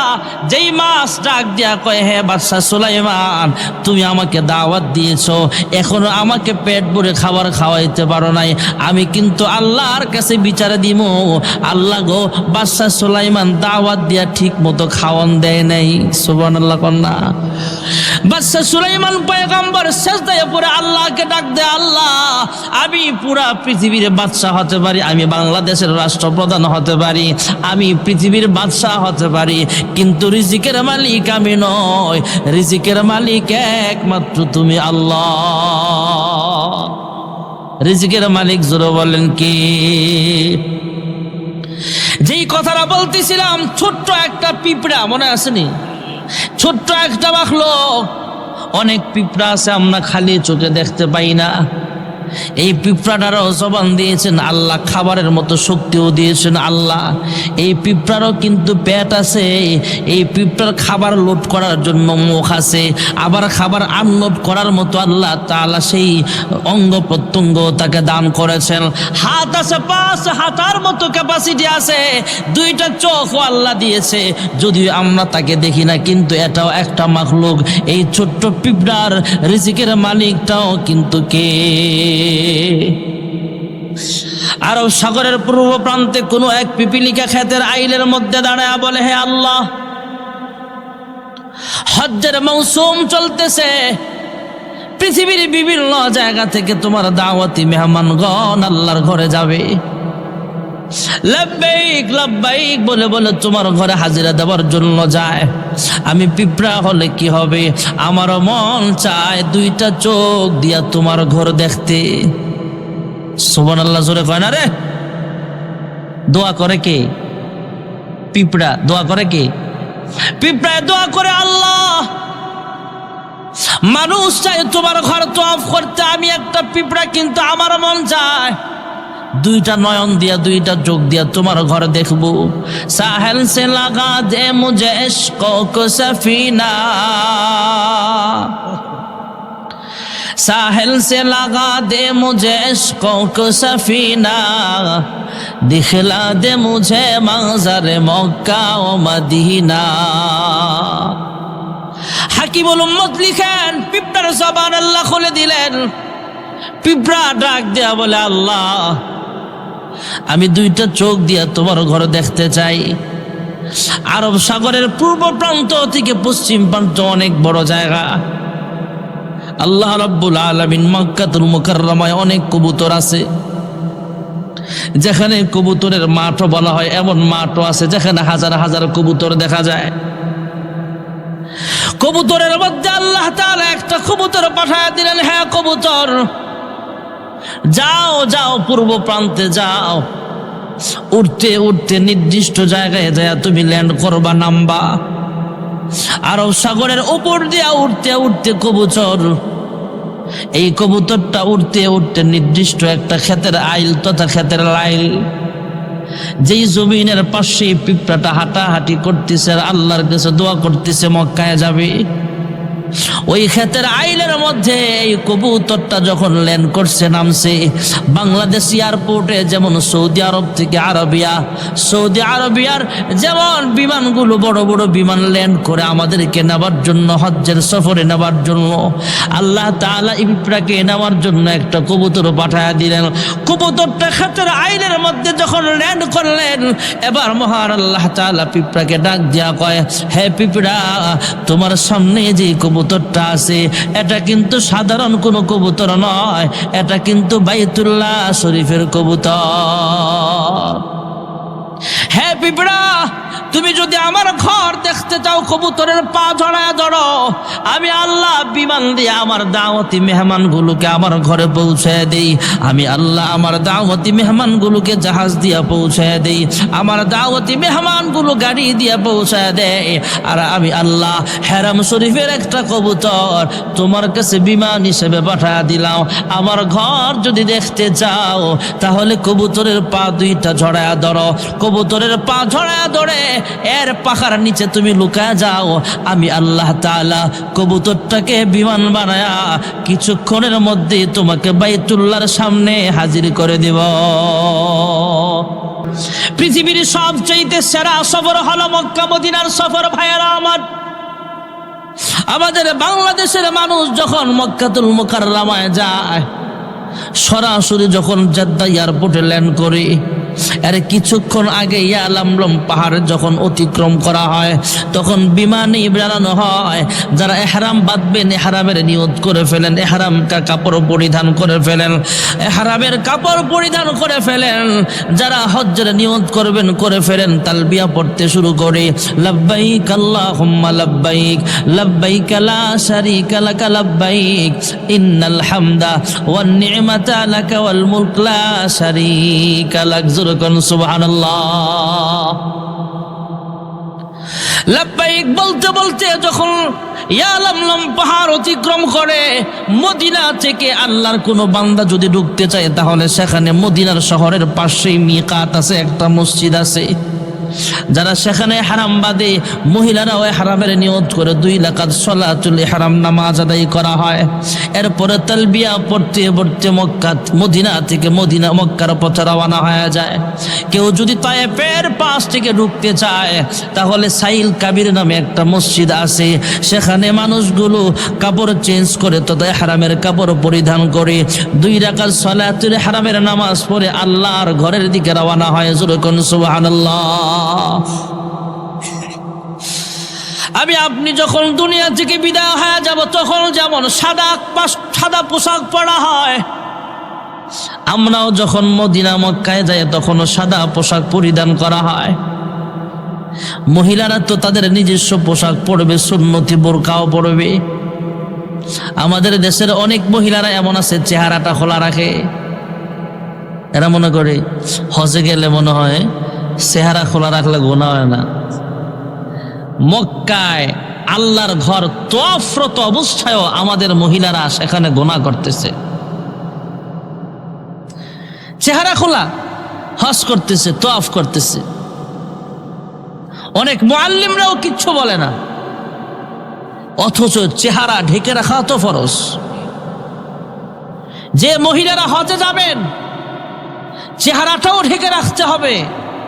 যেই মাছ ডাক দিয়া কয়, হে বাদশা সুলাইমান, তুমি আমাকে দাওয়াত দিয়েছো, এখনো আমাকে পেট ভরে খাবার খাওয়াইতে পারো নাই, আমি কিন্তু আল্লাহর কাছে বিচারে দিব। আল্লাহ গো, বাদশা সুলাইমান দাওয়াত দিয়া ঠিক মতো খাওয়ান দেয় নাই। সুবহানাল্লাহ কন্যা। বাদশা সুলাইমান পয়গম্বর সেজদায় পড়ে আল্লাহকে ডাক দেয়, আল্লাহ, আমি পুরা পৃথিবীর বাদশা হতে পারি, আমি বাংলাদেশের রাষ্ট্রপ্রধান হতে পারি, আমি পৃথিবীর বাদশা হতে পারি, কিন্তু রিজিকের মালিক আমি নয়, রিজিকের মালিক একমাত্র তুমি আল্লাহ। রিজিকের মালিক জোরে বলেন কি? যেই কথাটা বলতেছিলাম, ছোট্ট একটা পিঁপড়া, মনে আসেনি? ছোট্ট একটা মাখলুক, অনেক পিঁপড়া আছে আমরা খালি চোখে দেখতে পাই না। এই পিঁপড়াটারও জবান দিয়েছেন আল্লাহ, খাবারের মতো শক্তিও দিয়েছেন আল্লাহ। এই পিঁপড়ারও কিন্তু পেট আছে, এই পিঁপড়ার খাবার লোড করার জন্য মুখ আছে, আবার খাবার আনলোড করার মতো আল্লাহ তাআলা সেই অঙ্গ প্রত্যঙ্গ তাকে দান করেছেন। হাত আছে, 5 হাতার মতো ক্যাপাসিটি আছে, 2টা চোখও আল্লাহ দিয়েছে, যদিও আমরা তাকে দেখি না, কিন্তু এটাও একটা মাখলুক। এই ছোট্ট পিঁপড়ার রিজিকের মালিকটাও কিন্তু কে? আরব সাগরের পূর্ব প্রান্তে কোনো এক পিপিলিকা ক্ষেতের আইলের মধ্যে দাঁড়ায় বলে, হে আল্লাহ, হজ্জের মৌসুম চলতেছে, পৃথিবীর বিভিন্ন জায়গা থেকে তোমার দাওয়াতি মেহমানগণ আল্লাহর ঘরে যাবে। লাব্বাইক লাব্বাইক বলে বলে তোমার ঘরে হাজিরা দেওয়ার জন্য যায়। আমি পিঁপড়া হলে কি হবে, আমারও মন চায় 2টা চোখ দিয়া তোমার ঘর দেখতে। সুবহানাল্লাহ জোরে কয় না রে? দোয়া করে কে? পিঁপড়া। দোয়া করে কে? পিঁপড়ায় দোয়া করে, আল্লাহ, মানুষ চায় তোমার ঘর তওয়াফ করতে, আমি একটা পিঁপড়া, কিন্তু আমার মন চায় 2টা নয়ন দিয়া 2টা চোখ দিয়া তোমার ঘর দেখবো। সাহেল সে লাগা দে মুঝে ইশকো কো সফিনা, साहिल से लगा दे मुझे इश्कों को सफीना, दिखला दे मुझे मंजर मक्का ও মদিনা। হাকিমুল উম্মত লিখেন, পিঁপড়ার জবান আল্লাহ খুলে দিলেন। পিঁপড়া ডাক দেয়া বলে, আল্লাহ, আমি 2টা চোখ দিয়া তোমার ঘর দেখতে চাই। আরব সাগরের পূর্ব প্রান্ত থেকে পশ্চিম প্রান্ত অনেক বড় জায়গা। আল্লাহ রাব্বুল আলামিন মক্কাতুল মুকাররমায় অনেক কবুতর আছে, যেখানে কবুতরের মাঠও বলা হয়, এমন মাঠও আছে যেখানে হাজার হাজার কবুতর দেখা যায়। কবুতরের মধ্যে আল্লাহ তাআলা একটা কবুতর পাঠায় দিলেন, হ্যাঁ কবুতর যাও যাও পূর্ব প্রান্তে যাও, উঠতে উঠতে নির্দিষ্ট জায়গায় যায় তুমি ল্যান্ড করবা, নামবা। আরব সাগরের উপর দিয়া উঠতে উঠতে কবুতর, এই কবুতরটা উঠতে উঠতে নির্দিষ্ট একটা ক্ষেতের আইল তথা ক্ষেতের লাইল, যেই জমিনের পাশে পিঁপড়াটা হাঁটাহাঁটি করতেছে আর আল্লাহর কাছে দোয়া করতেছে মক্কায় যাবে, ওই ক্ষেতের আইলের মধ্যে এই কবুতরটা যখন ল্যান্ড করছে, নামছে, বাংলাদেশ এয়ারপোর্টে যেমন সৌদি আরব থেকে আরবিয়া, সৌদি আরবিয়ার যেমন বিমানগুলো বড় বড় বিমান ল্যান্ড করে আমাদেরকে নেবার জন্য, হজ্জের সফরে নেবার জন্য, আল্লাহ তাআলা ইব্রাকে নেওয়ার জন্য একটা কবুতর পাঠায় দিলেন। কবুতরটা ক্ষেতের আইলের মধ্যে যখন ল্যান্ড করলেন, এবার মহান আল্লাহ তাআলা পিঁপড়াকে ডাক দিয়া কয়, হে পিঁপড়া, তোমার সামনে যে কবুতরটা আছে এটা কিন্তু সাধারণ কোনো কবুতর নয়, এটা কিন্তু বাইতুল্লাহ শরীফের কবুতর। হ্যাঁ পিঁপড়া, তুমি যদি আমার ঘর দেখতে চাও, কবুতরের পা ঝড়ায় ধরো, আমি আল্লাহ বিমান দিয়ে আমার দাওয়াতি মেহমানগুলোকে আমার ঘরে পৌঁছায় দেই, আমি আল্লাহ আমার দাওয়াতি মেহমানগুলোকে জাহাজ দিয়ে পৌঁছায় দেই, আমার দাওয়াতি মেহমানগুলো গাড়ি দিয়ে পৌঁছায় দেয়, আর আমি আল্লাহ হেরাম শরীফের একটা কবুতর তোমার কাছে বিমান হিসেবে পাঠায় দিলাম। আমার ঘর যদি দেখতে চাও তাহলে কবুতরের পা দুইটা ঝড়ায় ধরো, কবুতরের পা ঝড়ায় ধরে এর পাখার নিচে তুমি লুকায় যাও, আমি আল্লাহ তাআলা কবুতরটাকে বিমান বানায়া কিছুক্ষণের মধ্যে তোমাকে বাইতুল্লাহর সামনে হাজির করে দেব। পৃথিবীর সবচেয়ে সেরা সফর হলো মক্কা মদিনার সফর। ভাইয়েরা আমার, আমাদের বাংলাদেশের মানুষ যখন মক্কাতুল মুকাররমায় যায়, সরাসরি যখন জেদ্দা এয়ারপোর্টে ল্যান্ড করে, এর কিছুক্ষণ আগে ইয়ালামলম পাহাড় যখন অতিক্রম করা হয়, তখন বিমানে বেড়ানো হয়। যারা এহরাম বাঁধবেন এহরামের নিয়ত করে ফেলেন, এহরামটা কাপড় পরিধান করে ফেলেন, এহরামের কাপড় পরিধান করে ফেলেন। যারা হজ্জের নিয়ত করবেন করে ফেলেন, তালবিয়া পড়তে শুরু করে, লাব্বাইক আল্লাহুম্মা লাব্বাইক, লাব্বাইক লা শারীকা লাক লাব্বাইক, ইন্নাল হামদা ওয়ান নি'মাতা লাক ওয়াল মুলক লা শারীকা লাক। সুবহানাল্লাহ। লাব্বাইক বলতে বলতে যখন ইয়ালামলম পাহাড় অতিক্রম করে, মদিনা থেকে আল্লাহর কোনো বান্দা যদি ঢুকতে চায় তাহলে সেখানে মদিনার শহরের পাশেই মিকাত আছে, একটা মসজিদ আছে। যারা সেখানে হারাম বাদে মহিলারাও হারামের নিয়ত করে 2 রাকাত সালাতুল ইহরাম নামাজ আদায় করা হয়। এরপরে তালবিয়া পড়তে পড়তে মদিনা থেকে মক্কার পথে রওনা হয়ে যায়। কেউ যদি তায়েফের পাশ থেকে ঢুকতে চায় তাহলে সাইল কাবির নামে একটা মসজিদ আছে, সেখানে মানুষগুলো কাপড় চেঞ্জ করে তথা ইহরামের কাপড় পরিধান করে 2 রাকাত সালাতুল ইহরামের নামাজ পড়ে আল্লাহর ঘরের দিকে রওনা হয়। জোরে কোন সুবহানাল্লাহ। আমি আপনি যখন দুনিয়া থেকে বিদায় হয়ে যাব তখন যেমন সাদা পোশাক পরা হয়, আমরাও যখন মদিনা মক্কায় যাই তখনও সাদা পোশাক পরিধান করা হয়। মহিলারা তো তাদের নিজস্ব পোশাক পরবে, সুন্নতি বোরকাও পরবে। আমাদের দেশের অনেক মহিলারা এমন আছে চেহারাটা খোলা রাখে, এরা মনে করে হজে গেলে মনে হয় চেহারা খোলা রাখলে গুনাহ হয় না। মক্কায় আল্লাহর ঘর তওয়াফরত অবস্থায়ও আমাদের মহিলারা সেখানে গুনাহ করতেছে, চেহারা খোলা হজ করতেছে, তওয়াফ করতেছে। অনেক মুআল্লিমরাও কিচ্ছু বলে না, অথচ চেহারা ঢেকে রাখা তো ফরজ। যে মহিলারা হজে যাবেন চেহারাটাও ঢেকে রাখতে হবে,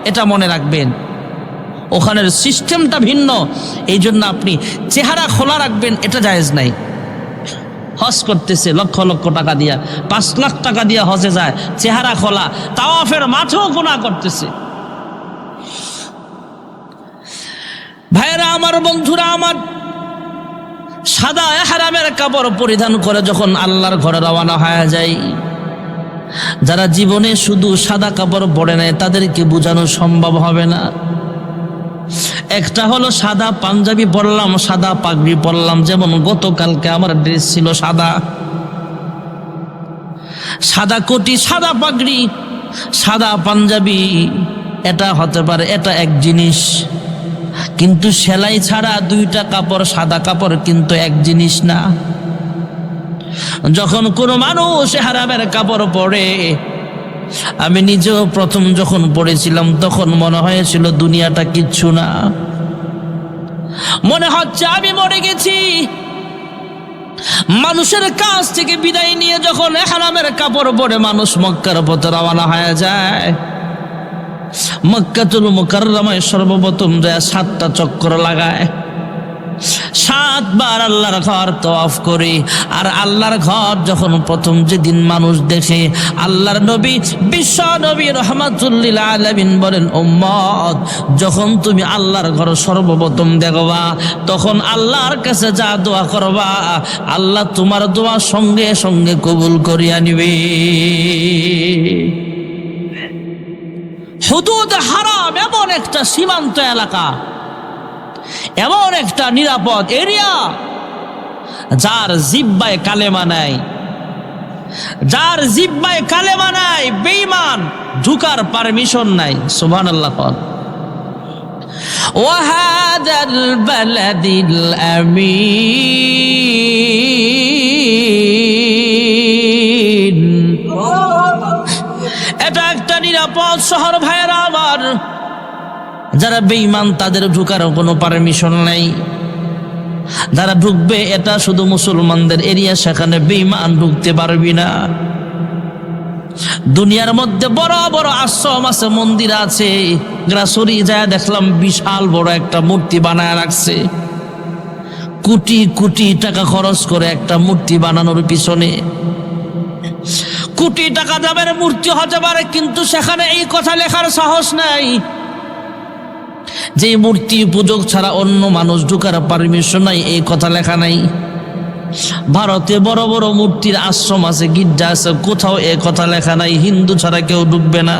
এটা মনে রাখবেন। ওখানের সিস্টেমটা ভিন্ন, এই জন্য আপনি চেহারা খোলা রাখবেন এটা জায়েজ নাই। হজ করতেছে লক্ষ লক্ষ টাকা দিয়া, 5 লাখ টাকা দিয়া হজে যায়, চেহারা খোলা, তাওয়াফের মাঠেও গুনাহ করতেছে। ভাইরা আমার, বন্ধুরা আমার, সাদা ইহরামের কাপড় পরিধান করে যখন আল্লাহর ঘরে রওনা হয়ে যায়, যারা জীবনে শুধু সাদা কাপড় পরে নেয় তাদেরকে বোঝানো সম্ভব হবে না। একটা হলো সাদা পাঞ্জাবি পরলাম, সাদা পাগড়ি পরলাম, যেমন গতকালকে আমার ড্রেস ছিল সাদা, সাদা কোটি, সাদা পাগড়ি, সাদা পাঞ্জাবি, এটা হতে পারে, এটা এক জিনিস। কিন্তু সেলাই ছাড়া দুইটা কাপড় সাদা কাপড় কিন্তু এক জিনিস না। যখন কোনো মানুষ ইহরামের কাপড় পরে, আমি নিজেও প্রথম যখন পড়েছিলাম তখন মনে হয়েছিল দুনিয়াটা কিচ্ছু না, মনে হচ্ছে আমি মরে গেছি। মানুষের কাছ থেকে বিদায় নিয়ে যখন ইহরামের কাপড় পরে মানুষ মক্কার পথে রওনা হয়ে যায়, মক্কাতুল মুকাররমায় সর্বপ্রথম যায় 7টা চক্কর লাগায়, 7 বার আল্লাহর ঘর তওয়াফ করে। আর আল্লাহর ঘর যখন প্রথম যেদিন মানুষ দেখে, আল্লাহর নবী বিশ্ব নবী রাহমাতুল লিল আলামিন বলেন, উম্মত যখন তুমি আল্লাহর ঘর সর্বপ্রথম দেখবা তখন আল্লাহর কাছে যা দোয়া করবা আল্লাহ তোমার দোয়া সঙ্গে সঙ্গে কবুল করিয়া নিবে। হুদুদ হারাম এমন একটা সীমান্ত এলাকা, এমন একটা নিরাপদ এরিয়া, যার জিহ্বায় কালেমা নাই, যার জিহ্বায় কালেমা নাই, বেঈমান ঢুকার পারমিশন নাই। সুবহানাল্লাহ। ওয়াহাদাল বালাদিল আমিন, এটা একটা নিরাপদ শহর ভাইয়েরা আমার। যারা বেঈমান তাদের ঢুকার কোনো পারমিশন নাই, যারা ঢুকবে এটা শুধু মুসলমানদের এরিয়া, সেখানে বেঈমান ঢুকতে পারবি না। দুনিয়ার মধ্যে বড় বড় আশ্রম আছে, মন্দির আছে, গ্রাসরি যায় দেখলাম বিশাল বড় একটা মূর্তি বানায় রাখছে, কোটি কোটি টাকা খরচ করে একটা মূর্তি বানানোর পিছনে। কোটি টাকা দামের মূর্তি হতে পারে, কিন্তু সেখানে এই কথা লেখার সাহস নাই যে মূর্তি পূজক ছাড়া অন্য মানুষ ঢুকার পারমিশন নাই, এই কথা লেখা নাই। ভারতে বড় বড় মূর্তির আশ্রম আছে, গির্জা আছে, কোথাও এই কথা লেখা নাই হিন্দু ছাড়া কেউ ঢুকবে না।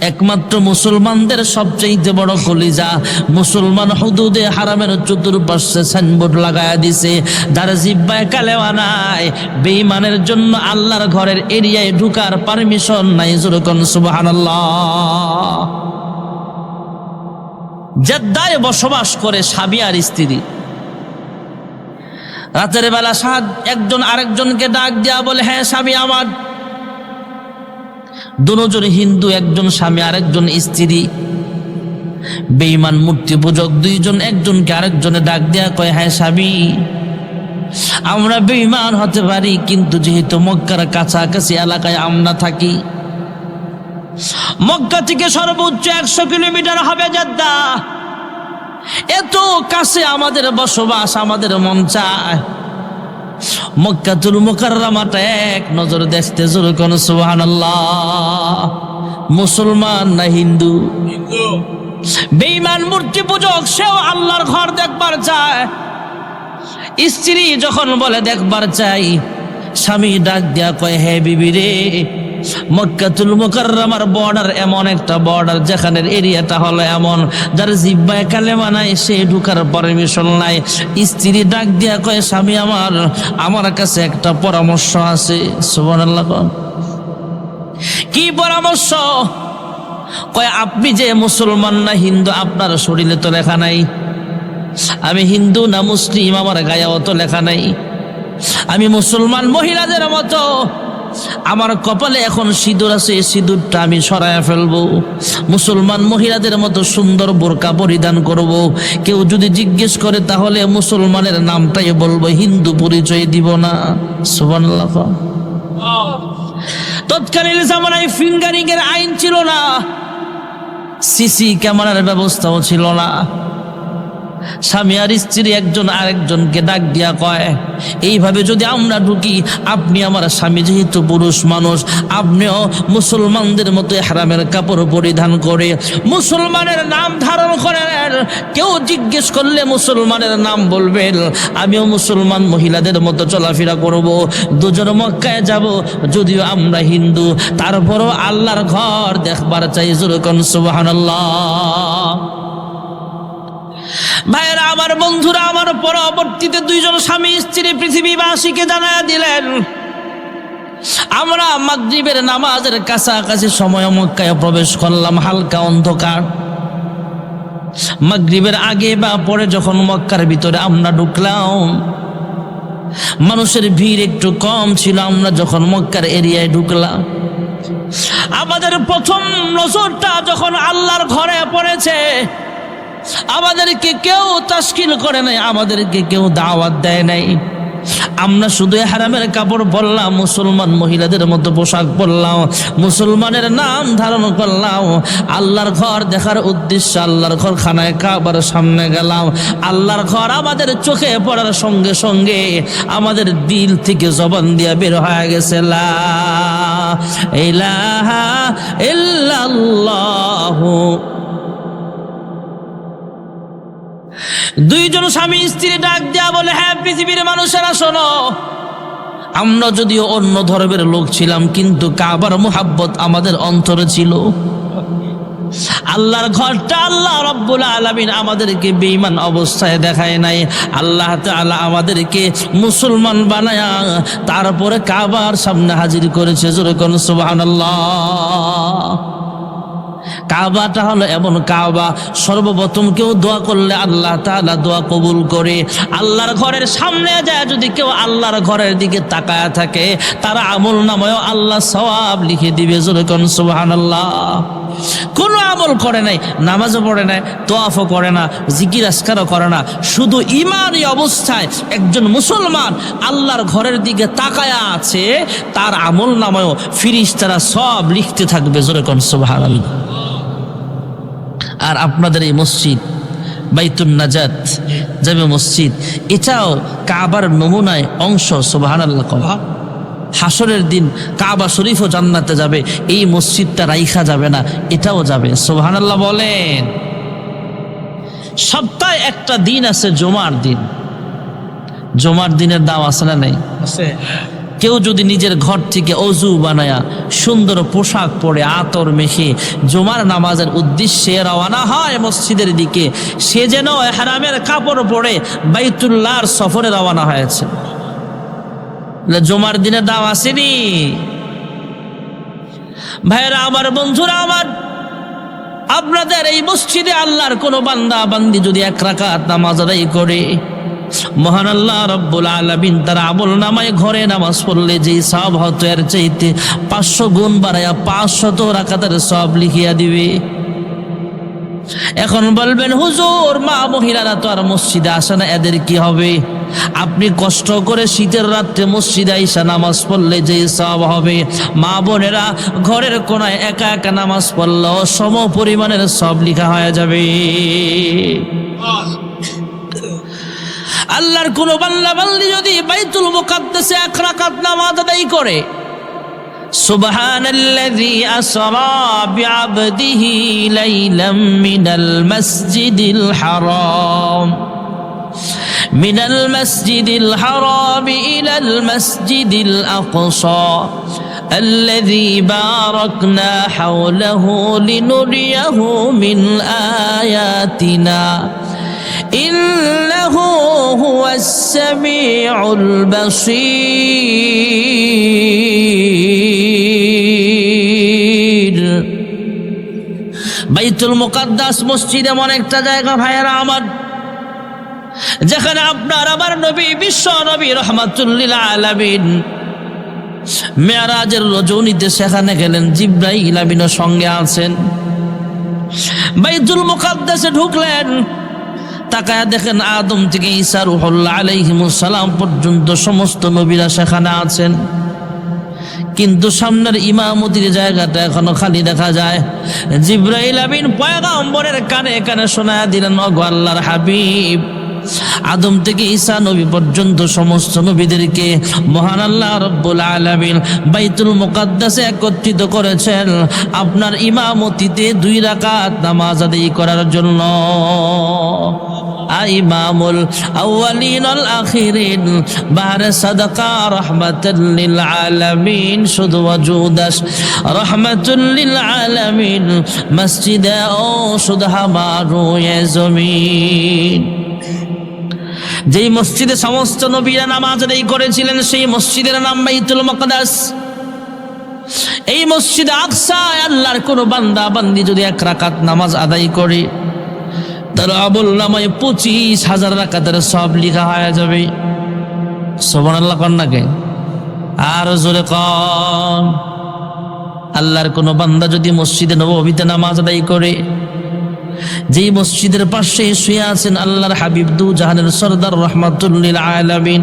একমাত্র মুসলমানদের সবচেয়ে বড় কলিজা মুসলমান হুদুদে হারামের চতুর্পাশে সাইনবোর্ড লাগায়া দিছে, যার জিহ্বায় কালেমা নাই, বেঈমানের জন্য আল্লাহর ঘরের এরিয়ায় ঢুকার পারমিশন নাই। যেরকম সুবহানাল্লাহ। জেদ্দায় বসবাস করে স্বামী আর স্ত্রী, রাতের বেলা একজন আরেকজনকে ডাক দেয়া বলে, হ্যাঁ স্বামী আমার। দুজন হিন্দু, একজন স্বামী আরেকজন স্ত্রী। বেঈমান মূর্তি পূজক দুইজন একজনকে আরেকজনে ডাক দেয়া কয়, হ্যাঁ স্বামী আমরা বেঈমান হতে পারি, কিন্তু যেহেতু মক্কার কাছাকাছি এলাকায় আমরা থাকি, মক্কা থেকে সর্বোচ্চ 100 কিলোমিটার হবে জেদ্দা, এত কাছে আমাদের বসবাস, আমাদের মন চায় মক্কাতুল মুকাররমাটা এক নজর দেখতে। জোরে কোন সুবহানাল্লাহ। মুসলমান না হিন্দু? বেঈমান মূর্তি পূজক সেও আল্লাহর ঘর দেখবার চায়। স্ত্রী যখন বলে দেখবার চাই, স্বামী ডাক দিয়া কয়, হে বিবি রে, মক্কাতুল মুকাররমার বর্ডার এমন একটা বর্ডার যেখানের এরিয়াটা হলো এমন, যার জিহ্বায় কালেমা নাই সে ঢুকার পারমিশন নাই। স্ত্রী ডাক দিয়া কয়, স্বামী আমার কাছে একটা পরামর্শ আছে। সুবহানাল্লাহ। কি পরামর্শ? কয়, আপনি যে মুসলমান না হিন্দু আপনার শরীরে তো লেখা নাই, আমি হিন্দু না মুসলিম আমার গায়ে অত লেখা নাই, আমি মুসলমান মহিলাদের মতো আমার কপালে এখন সিঁদুর আছে, সিঁদুরটা আমি সরায়া ফেলবো, মুসলমান মহিলাদের মতো সুন্দর বোরকা পরিধান করব। কেউ যদি জিজ্ঞেস করে তাহলে মুসলমানের নামটাই বলবো, হিন্দু পরিচয় দিব না। সুবহানাল্লাহ। তৎকালীন জামানায় ফিঙ্গারিং এর আইন ছিল না, সিসি ক্যামেরার ব্যবস্থাও ছিল না। স্বামী আর স্ত্রী একজন আরেকজনকে ডাক দিয়া কয়, এইভাবে যদি আমরা ঢুকি, আপনি আমার স্বামী যেহেতু পুরুষ মানুষ, আপনিও মুসলমানদের মতো ইহরামের কাপড় পরিধান করে মুসলমানের নাম ধারণ করেন। কেউ জিজ্ঞেস করলে মুসলমানের নাম বলবেন, আমিও মুসলমান মহিলাদের মতো চলাফেরা করব, দুজন মক্কায় যাব, যদিও আমরা হিন্দু, তারপরও আল্লাহর ঘর দেখবার চাই। যেরকম সুবহানাল্লাহ। ভাইয়েরা আমার, বন্ধুরা আমার, পরবর্তীতে দুইজন স্বামী স্ত্রী পৃথিবীবাসীকে জানায়া দিলেন, আমরা মাগরিবের নামাজের কাছাকাছি সময় মক্কায় প্রবেশ করলাম, হালকা অন্ধকার। মাগরিবের আগে বা পরে যখন মক্কার ভিতরে আমরা ঢুকলাম, মানুষের ভিড় একটু কম ছিল। আমরা যখন মক্কার এরিয়ায় ঢুকলাম, আমাদের প্রথম নজরটা যখন আল্লাহর ঘরে পড়েছে, আমাদেরকে কেউ তাশকিল করে নাই, আমাদেরকে কেউ দাওয়াত দেয় নাই। আমরা শুধু ইহরামের কাপড় পরলাম, মুসলমান মহিলাদের মতো পোশাক পরলাম, মুসলমানের নাম ধারণ করলাম, আল্লাহর ঘর দেখার উদ্দেশ্যে আল্লাহর ঘর খানায় কাবার সামনে গেলাম। আল্লাহর ঘর আমাদের চোখে পড়ার সঙ্গে সঙ্গে আমাদের দিল থেকে জবান দিয়ে বের হয়ে গেছে, লা ইলাহা ইল্লাল্লাহু। দুইজন স্বামী স্ত্রী ডাক দেয়া বলে, হ্যাঁ পৃথিবীর মানুষেরা শোনো, আমরা যদিও অন্য ধর্মের লোক ছিলাম, কিন্তু কাবার মুহাব্বত আমাদের অন্তরে ছিল। আল্লাহর ঘরটা আল্লাহ রাব্বুল আলামিন আমাদেরকে বেঈমান অবস্থায় দেখায় নাই। আল্লাহ তাআলা আমাদেরকে মুসলমান বানায়া তারপরে কাবার সামনে হাজির করেছে। জোরে কোন সুবহানাল্লাহ। কাবাটা হলো এমন কাবা, সর্বপ্রথম কেউ দোয়া করলে আল্লাহ তাআলা দোয়া কবুল করে। আল্লাহর ঘরের সামনে যায় যদি কেউ আল্লাহর ঘরের দিকে তাকায় থাকে, তার আমল নামায়ও আল্লাহ সওয়াব লিখে দিবে। জোরে কোন সুবহানাল্লাহ। কোনো আমল করে নাই, নামাজও পড়ে নাই, তোয়াফও করে না, জিকির আজকারও করে না, শুধু ঈমানি অবস্থায় একজন মুসলমান আল্লাহর ঘরের দিকে তাকায়া আছে, তার আমল নামায়ও ফেরেশতারা সব লিখতে থাকবে। জোরে কোন সুবহানাল্লাহ। আর আপনাদের এই মসজিদ বাইতুন নাজাত জামে মসজিদ, এটাও কাবার নমুনায় অংশ। সুবহানাল্লাহ। হাসরের দিন কাবা শরীফও জান্নাতে যাবে, এই মসজিদটা রাইখা যাবে না, এটাও যাবে। সুবহানাল্লাহ বলেন। সপ্তাহে একটা দিন আছে জুমার দিন। জুমার দিনের দাম আছে না নাই? আছে। কেউ যদি নিজের ঘর থেকে অজু বানায়া সুন্দর পোশাক পরে আতর মেখে জুমার নামাজের উদ্দেশ্যে রওনা হয় মসজিদের দিকে, সে যেন ইহরামের কাপড় পরে বাইতুল্লাহর সফরে রওনা হয়েছে। জুমার দিনের দাম আসেনি? ভাইরা আমার, বন্ধুরা আমার, আপনাদের এই মসজিদে আল্লাহর কোনো বান্দা বান্দি যদি এক রাকাত নামাজ আদায় করে, মহান আল্লাহ রাব্বুল আলামিন তার আমল নামায় ঘরে নামাজ পড়লে যে সওয়াব হতো এর চাইতে 500 গুণ বাড়ায়া 500 রাকাতের সওয়াব লিখিয়া দিবে। এখন বলবেন, হুজুর মা মহিলারা তো আর মসজিদে আসে না, এদের কি হবে? আপনি কষ্ট করে শীতের রাত্রে মসজিদে আইসা নামাজ পড়লে যে সওয়াব হবে, মা বোনেরা ঘরের কোনায় একা একা নামাজ পড়লেও সম পরিমাণের সওয়াব লেখা হয়ে যাবে। আল্লাহর কোন বান্দা বান্দি যদি বাইতুল মুকাদ্দাসে এক রাকাত নামাজ আদায় করে, সুবহানাল্লাযী আসরা বিআবদিহি লাইলাম মিনাল মাসজিদিল হারাম মিনাল মাসজিদিল হারাম ইলাল মাসজিদিল আকসা الذي باركنا حوله لنريه من آياتنا إنه هو السميع البصير। বাইতুল মুকাদ্দাস মসজিদ এমন একটা জায়গা ভাইয়েরা আমার, যেখানে আপনার আমার নবী বিশ্ব নবী রাহমাতুল লিল আলামিন মেরাজের রজনীতে সেখানে গেলেন, জিবরাইল আমিনের সঙ্গে আছেন। বাইতুল মুকাদ্দাসে ঢুকলেন, তাকায়া দেখেন আদম থেকে ঈসা রূহুল্লাহ আলাইহিমুস সালাম পর্যন্ত সমস্ত নবীরা সেখানে আছেন। কিন্তু সামনের ইমামতির জায়গাটা এখনো খালি দেখা যায়। জিবরাইল আমিন পয়গম্বরের কানে কানে শোনায়া দিলেন, ওগো আল্লাহর হাবিব, আদম থেকে ঈসা নবী পর্যন্ত সমস্ত নবীদেরকে মহান আল্লাহ রব্বুল আলামিন বাইতুল মুকাদ্দাসে একত্রিত করেছেন আপনার ইমামতিতে 2 রাকাত নামাজ আদায় করার জন্য। ইমামুল আউয়ালিন ওয়াল আখিরিন বাহরে সাদাকা রাহমাতুল লিল আলামিন, শুধু ওয়াজুদাস রাহমাতুল লিল আলামিন, মসজিদে ও শুধু হামারো এ জমিন। যেই মসজিদে সমস্ত নবীরা নামাজ আদায় করেছিলেন সেই মসজিদের নাম বাইতুল মুকাদ্দাস। এই মসজিদে আকসায় আল্লাহর কোন বান্দা বান্দি যদি 1 রাকাত নামাজ আদায় করে তার আমল নামায় 25,000 রাকাতের সব লেখা হয়ে যাবে। সুবহানাল্লাহ কন্যাকে আর জোরে কন। আল্লাহর কোন বান্দা যদি মসজিদে নববীতে নামাজ আদায় করে, যেই মসজিদের পাশে শুয়ে আছেন আল্লাহর হাবিব দু জাহানের সরদার রাহমাতুল লিল আলামিন,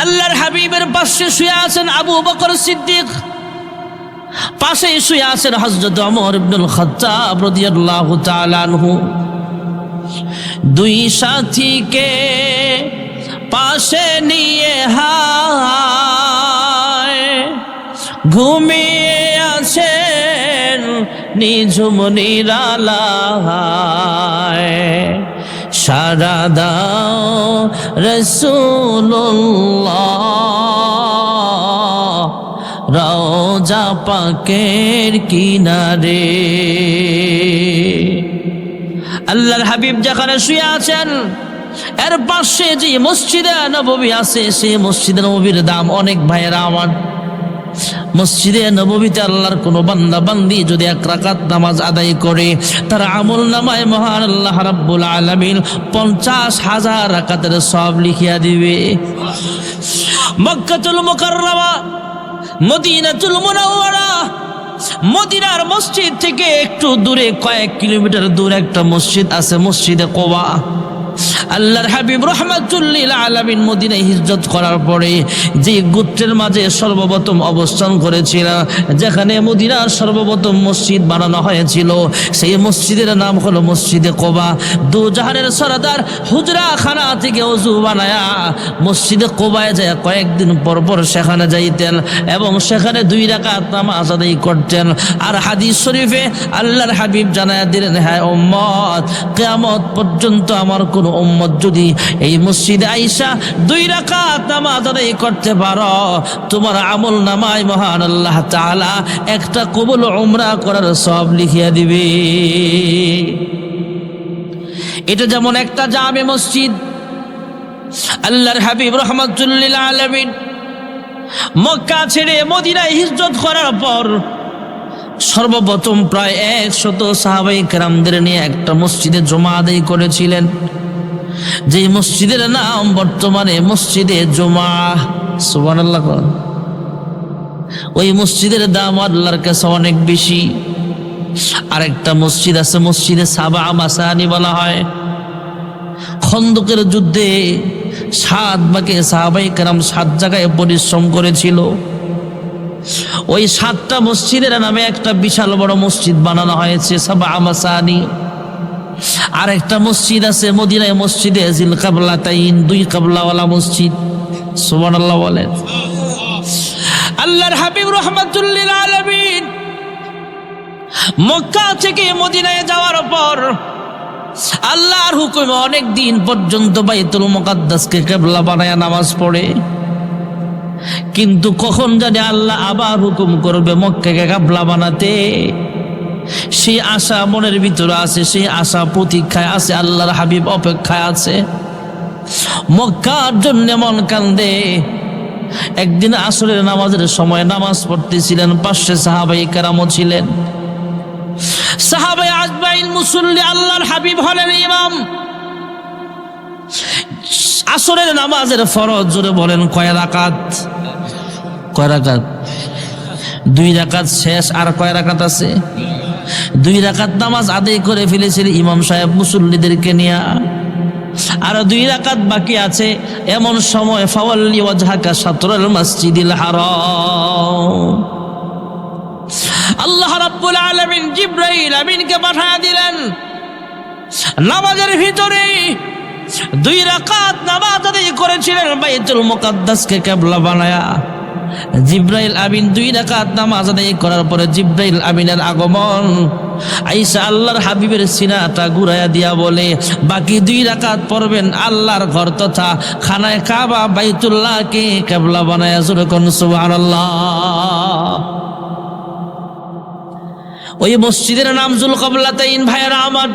আল্লাহর হাবিবের পাশে শুয়ে আছেন আবু বকর সিদ্দিক, পাশে শুয়ে আছেন হযরত ওমর ইবনুল খাত্তাব রাদিয়াল্লাহু তাআলা আনহু। 2 সাথীকে পাশে নিয়ে হায় ঘুমিয়ে আছেন নিঝুম নিরালায়, সারা দাও রাসূলুল্লাহ রওজা পাকের কিনারে। আল্লাহর হাবিব যেখানে শুয়ে আছেন এর পাশে যে মসজিদে নববী আছে সেই মসজিদে নববীর দাম অনেক ভাইয়েরা আমার। মসজিদে নববীতে আল্লাহর কোন বান্দা বান্দি যদি 1 রাকাত নামাজ আদায় করে তার আমল নামায় মহান আল্লাহ রাব্বুল আলামিন 50,000 রাকাতের সওয়াব লিখিয়া দিবে। মক্কাতুল মুকাররমা, মদিনাতুল মুনাওয়ারা, মদিনার মসজিদ থেকে একটু দূরে কয়েক কিলোমিটার দূরে একটা মসজিদ আছে, মসজিদে কুবা। আল্লাহর হাবিব রাহমাতুল লিল আলামিন মদিনায় হিজরত করার পরে যে গোত্রের মাঝে সর্বপ্রথম অবস্থান করেছিল, যেখানে মদিনার সর্বপ্রথম মসজিদ বানানো হয়েছিল, সেই মসজিদের নাম হলো মসজিদে কুবা। দু জাহানের সরদার হুজরা খানা থেকে ওযু বানায়া মসজিদে কুবায় যায় কয়েকদিন পর পর সেখানে যাইতেন এবং সেখানে 2 রাকাত নামাজ আদায় করতেন। আর হাদিস শরীফে আল্লাহর হাবিব জানায়া দিলেন, হ্যাঁ উম্মত, কিয়ামত পর্যন্ত আমার কোন উম্মত যদি এই মসজিদে আইসা 2 রাকাত নামাজ আদায় করতে পারো, তোমার আমল নামায় মহান আল্লাহ তাআলা একটা কবুল উমরা করার সওয়াব লিখিয়া দিবে। এটা যেমন একটা জামে মসজিদ। আল্লাহর হাবিব রাহমাতুল লিল আলামিন মক্কা ছেড়ে মদিনায় হিজরত করার পর সর্বপ্রথম প্রায় 100 সাহাবায়ে কেরামদের নিয়ে একটা মসজিদে জুমা আদায় করেছিলেন, যে মসজিদের নাম বর্তমানে মসজিদে জুমা। সুবহানাল্লাহ। ওই মসজিদের দাম আল্লাহর কাছে অনেক বেশি। আরেকটা মসজিদ আছে, মসজিদে সাবা মাসানি বলা হয়। খন্দকের যুদ্ধে 7 ভাগে সাহাবায়ে কেরাম 7 জায়গায় পরিশ্রম করেছিল। ওই 7টা মসজিদের নামে একটা বিশাল বড় মসজিদ বানানো হয়েছে, সাবা মাসানি। আর একটা মসজিদ আছে মদিনায়, মসজিদে জিল কাবলাতাইন, 2 কাবলাওয়ালা মসজিদ। সুবহানাল্লাহ বলেন। আল্লাহর হাবিব রাহমাতুল লিল আলামিন মক্কা থেকে মদিনায় যাওয়ার পর আল্লাহর হুকুমে অনেক দিন পর্যন্ত বাইতুল মুকাদ্দাসকে কিবলা বানায়া নামাজ পড়ে, কিন্তু কখন জানি আল্লাহ আবার হুকুম করবে মক্কাকে কিবলা বানাতে। সেই আশা মনের ভিতরে আছে, সেই আশা প্রতীক্ষায় আছে, আল্লাহর হাবিব অপেক্ষায় আছে। মক্কার জন্য মন কান্দে। একদিন আসরের নামাজের সময় নামাজ পড়তেছিলেন, পাশে সাহাবায়ে কেরামও ছিলেন। সাহাবায়ে আজমাইন মুসল্লি, আল্লাহর হাবিব হলেন ইমাম। আসরের নামাজের ফরজ জোরে বলেন কয় রাকাত? কয় রাকাত? 2 রাকাত শেষ। আর কয় রাকাত আছে? 2 রাকাত নামাজ আদায় করে ফেলেছিল ইমাম সাহেব মুসল্লিদেরকে নিয়ে। আর 2 রাকাত বাকি আছে। এমন সময় ফাওয়াল্লি ওয়াজহাকা শাতরাল মসজিদিল হারাম, আল্লাহ রাব্বুল আলামিন জিবরাইল আমিনকে পাঠিয়ে দিলেন। নামাজের ভিতরে 2 রাকাত নামাজ আদায় করেছিলেন বাইতুল মুকাদ্দাসকে কিবলা বানায়া। জিবরাইল আমিন 2 রাকাত নামাজ আদায় করার পরে জিবরাইল আমিনের আগমন, আয়েশা আল্লাহর হাবিবের সিনাটা ঘুরাইয়া দিয়া বলে, বাকি 2 রাকাত পড়বেন আল্লাহর ঘর তথা খানায় কাবা বাইতুল্লাহকে কিবলা বানায়া। জোরে কোন সুবহানাল্লাহ। ওই মসজিদের নাম জুল কিবলাতাইন। ভাইয়েরা আমার,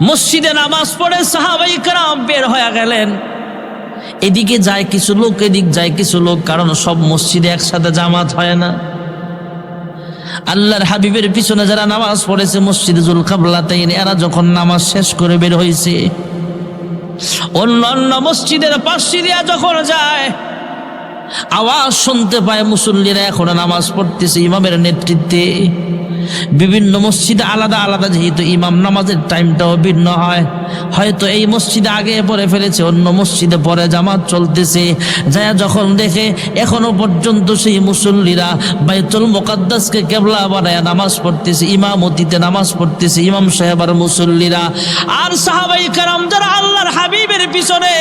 মসজিদে নামাজ পড়ে সাহাবায়ে কেরাম বের হয়ে গেলেন। এদিকে যায় কিছু লোক, এদিক যায় কিছু লোক, কারণ সব মসজিদে একসাথে জামাত হয় না। আল্লাহর হাবিবের পিছনে যারা নামাজ পড়েছে মসজিদে জুল কিবলাতাইন, এরা যখন নামাজ শেষ করে বের হয়েছে, অন্যান্য মসজিদের পাশ দিয়া যখন যায়, আওয়াজ শুনতে পায় মুসল্লিরা এখন নামাজ পড়তেছে ইমামের নেতৃত্বে। বিভিন্ন মসজিদে আলাদা আলাদা, যেহেতু ইমাম নামাজের টাইমটাও ভিন্ন হয়, হয়তো এই মসজিদে আগে পড়ে ফেলেছে, অন্য মসজিদে পরে জামাত চলতেছে। যায় যখন দেখে এখনো পর্যন্ত সেই মুসল্লিরা বাইতুল মুকাদ্দাসকে কিবলা বানায়া নামাজ পড়তেছে, ইমামতিতে নামাজ পড়তেছে ইমাম সাহেব আর মুসল্লিরা। আর সাহাবায়ে কেরাম যারা আল্লাহর হাবিবের পিছনে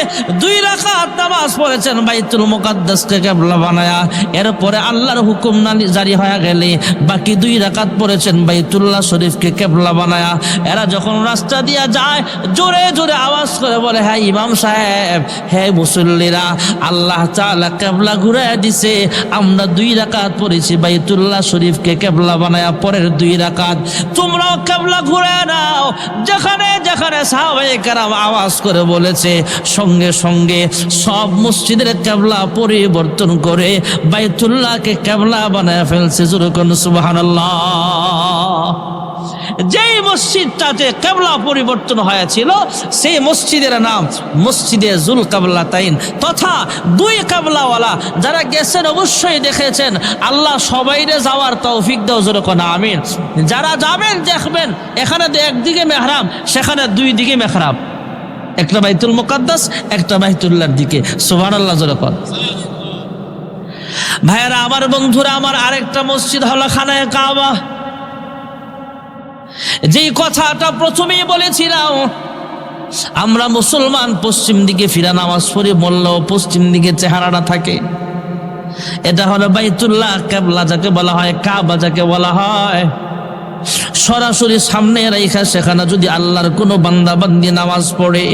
2 রাকাত নামাজ পড়েছেন বাইতুল মুকাদ্দাসকে কিবলা বানায়া, এরপরে আল্লাহর হুকুম জারি হয়ে গেলে বাকি 2 রাকাত পড়েছেন বাইতুল্লাহ শরীফকে কিবলা বানায়া। এরা যখন রাস্তা দিয়া যায় জোরে জোরে আওয়াজ করে বলে, হ্যাঁ ইমাম সাহেব, হ্যাঁ মুসল্লিরা, আল্লাহ তাআলা কিবলা ঘুরাইয়া দিছে, আমরা 2 রাকাত পড়েছি বাইতুল্লাহ শরীফকে কিবলা বানায়া, পরের 2 রাকাত তোমরাও কিবলা ঘুরায় নাও। যেখানে যেখানে সাহাবায়ে কেরাম আওয়াজ করে বলেছে, সঙ্গে সঙ্গে সব মসজিদের কিবলা পরিবর্তন করে বাইতুল্লাহকে কিবলা বানায়া ফেলছে। জোরে কোন সুবহানাল্লাহ। যেই মসজিদটাতে কিবলা পরিবর্তন হয়েছিল সেই মসজিদের নাম মসজিদে জুল কিবলাতাইন, তথা 2 কিবলাওয়ালা। যারা গেছেন অবশ্যই দেখেছেন। আল্লাহ সবাইরে যাওয়ার তৌফিক দাও। জোরে কোন আমিন। যারা যাবেন দেখবেন এখানে একদিকে মেহরাব, সেখানে 2 দিকে মেহরাব, একটা বাইতুল মুকাদ্দাস, একটা বাইতুল্লাহর দিকে। সুবহানাল্লাহ। জোরে কোন। ভাইয়েরা আমার, বন্ধুরা আমার, আরেকটা মসজিদ হলো খানায়ে কাবা। যেই কথাটা প্রথমেই বলেছিলাম, আমরা মুসলমান পশ্চিম দিকে ফিরা নামাজ পড়ি, বললেও পশ্চিম দিকে চেহারাটা থাকে। এটা হলো বাইতুল্লাহ কিবলা যাকে বলা হয়, কাবা যাকে বলা হয়। সরাসরি সামনে রাইখা সেখানে যদি আল্লাহর কোনো বান্দা বান্দি নামাজ পড়ে,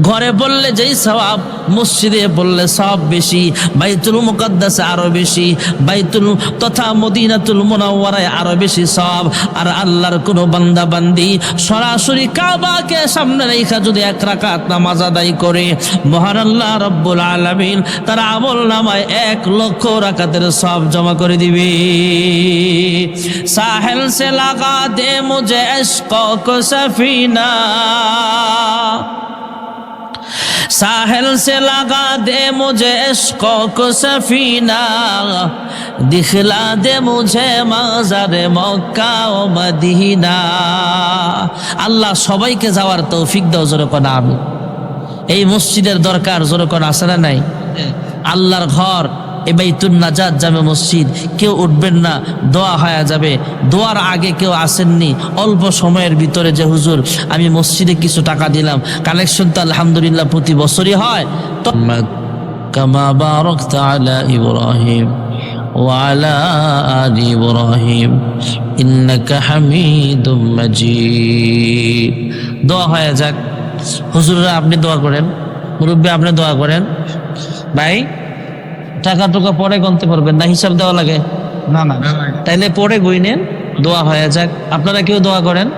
ঘরে পড়লে যেই সওয়াব, মসজিদে পড়লে সওয়াব বেশি, বাইতুল মুকাদ্দাসে আরো বেশি, বাইতুল তথা মদিনাতুল মুনাওয়ারায় আরো বেশি সওয়াব। আর আল্লাহর কোনো বান্দা বান্দি সরাসরি কাবাকে সামনে রেখে যদি 1 রাকাত নামাজ আদায় করে, মহান আল্লাহ রব্বুল আলামিন তার আমল নামায় 1 লক্ষ রাকাতের সওয়াব জমা করে দিবে। সাহেল সে লাগা দে মুঝে ইশক কো সফিনা, साहिल से लगा दे मुझे इश्क को सफीना, दिखला दे मुझे मज़ार मक्का ও মদিনা। আল্লাহ সবাইকে যাওয়ার তৌফিক দাও। জোরে কোন আমিন। এই মসজিদের দরকার, জোরে কোন আছে না নাই? আল্লাহর ঘর, এই বাইতুন নাজাত জামে মসজিদ, কেউ উঠবেন না, দোয়া হয়ে যাবে। দোয়ার আগে কেউ আসেননি, অল্প সময়ের ভিতরে যে হুজুর আমি মসজিদে কিছু টাকা দিলাম, কালেকশন তো আলহামদুলিল্লাহ প্রতি বছরই হয়। কামা বারাকতা আলা ইব্রাহিম ওয়া আলা আলি ইব্রাহিম ইন্নাকা হামিদুম মাজিদ। দোয়া হয়ে যাক। হুজুররা আপনি দোয়া করেন, মুরব্বী আপনি দোয়া করেন। ভাই টাকা টুকা পরে গনতে পারবেন না, হিসাব দেওয়া লাগে না? না, তাইলে পরে গইনেন, দোয়া হয়ে যাক। আপনারা কেউ দোয়া করেন।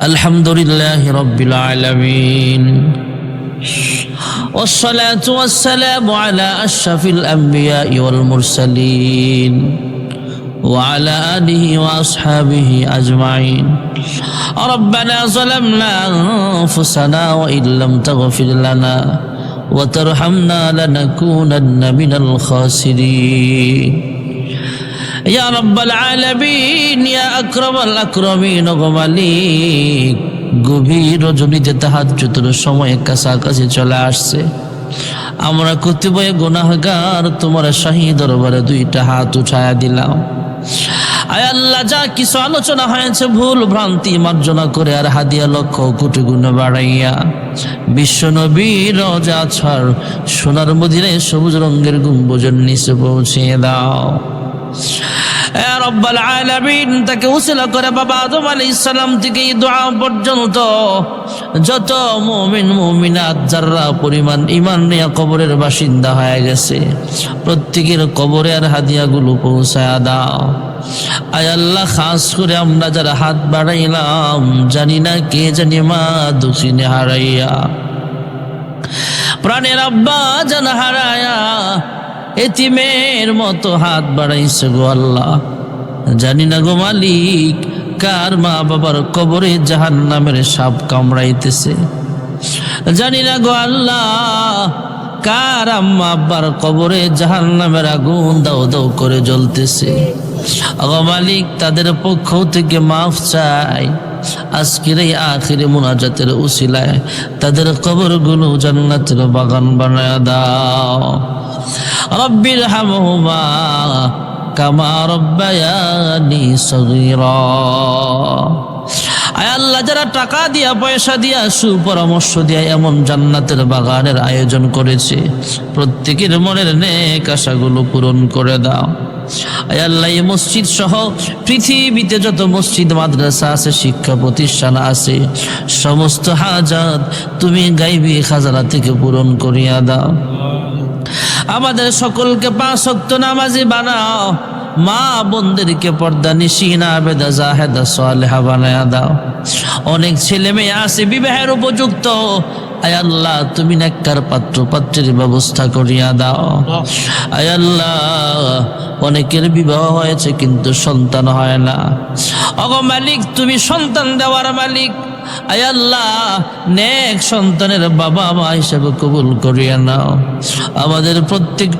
আলহামদুলিল্লাহি রাব্বিল আলামিন, والصلاة والسلام على أشرف الأنبياء والمرسلين وعلى آله وأصحابه أجمعين. ربنا ظلمنا أنفسنا وإن لم تغفر لنا وترحمنا لنكونن من الخاسرين. ইয়া রাব্বাল আলামিন, ইয়া আকরামাল আকরামিন, গো মালিক, গভীর রজনীতে তাহাজ্জুদের সময় কাছাকাছি চলে আসছে। আমরা কতিপয় গুনাহগার তোমার শাহী দরবারে দুইটা হাত উঠায়া দিলাম। আয় আল্লাহ, যা কিছু আলোচনা হয়েছে ভুল ভ্রান্তি মার্জনা করে আর হাদিয়া লক্ষ কোটি গুণ বাড়াইয়া বিশ্ব নবীর রওজা ছাড় সোনার মদিনায় সবুজ রঙের গম্বুজের নিচে পৌঁছিয়ে দাও। ইয়া রাব্বাল আলামিন, তাকে উসিলা করে বাবা আদম আলাইহিস সালাম থেকে এই দোয়া পর্যন্ত যত মুমিন মুমিনাত যারা পরিমাণ ঈমান নিয়ে কবরের বাসিন্দা হয়ে গেছে প্রত্যেকের কবরে আর হাদিয়াগুলো পৌঁছায়া দাও। আয় আল্লাহ, খাস করে আমরা যারা হাত বাড়াইলাম জানি না কে জানি মা দুঃখিনে হারাইয়া প্রাণের আব্বা জান হারায়া এতিমের মতো হাত বাড়াইছে গো আল্লাহ। জানি না গো মালিক, কার মা বাবার কবরে জাহান্নামের সাপ কামড়াইতেছে। জানি না গো আল্লাহ, কার আম্মা আব্বার কবরে জাহান্নামের আগুন দাও দাও করে জ্বলতেছে। গো মালিক, তাদের পক্ষ থেকে মাফ চাই। আজকের এই আখিরে মুনাজাতের উসিলায় তাদের কবরগুলো জান্নাতের বাগান বানায়া দাও। রব্বির হামহুমা কামা রব্বায়ানি সগীরা। আয় আল্লাহ, যারা টাকা দিয়া পয়সা দিয়া সুপরামর্শ দিয়া এমন জান্নাতের বাগানের আয়োজন করেছে প্রত্যেকের মনের নেক আশাগুলো পূরণ করে দাও। আয় আল্লাহ, এই মসজিদ সহ পৃথিবীতে যত মসজিদ মাদ্রাসা আছে শিক্ষা প্রতিষ্ঠান আছে সমস্ত হাজাত তুমি গাইবী খাজানা থেকে পূরণ করিয়া দাও। আমাদের সকলকে 5 ওয়াক্ত নামাজি বানাও। মা বোনদেরকে পর্দা নিশিনা আবেদা জাহেদা সালেহা বানায়া দাও। অনেক ছেলে মেয়ে আছে বিবাহের উপযুক্ত, আয় আল্লাহ তুমি নেককার পাত্র পাত্রের ব্যবস্থা করিয়া দাও। আয় আল্লাহ, অনেকের বিবাহ হয়েছে কিন্তু সন্তান হয় না। ওগো মালিক, তুমি সন্তান দেওয়ার মালিক। আয় আল্লাহ, নেক সন্তানের বাবা মা হিসেবে কবুল করিয়া নাও। আমাদের প্রত্যেক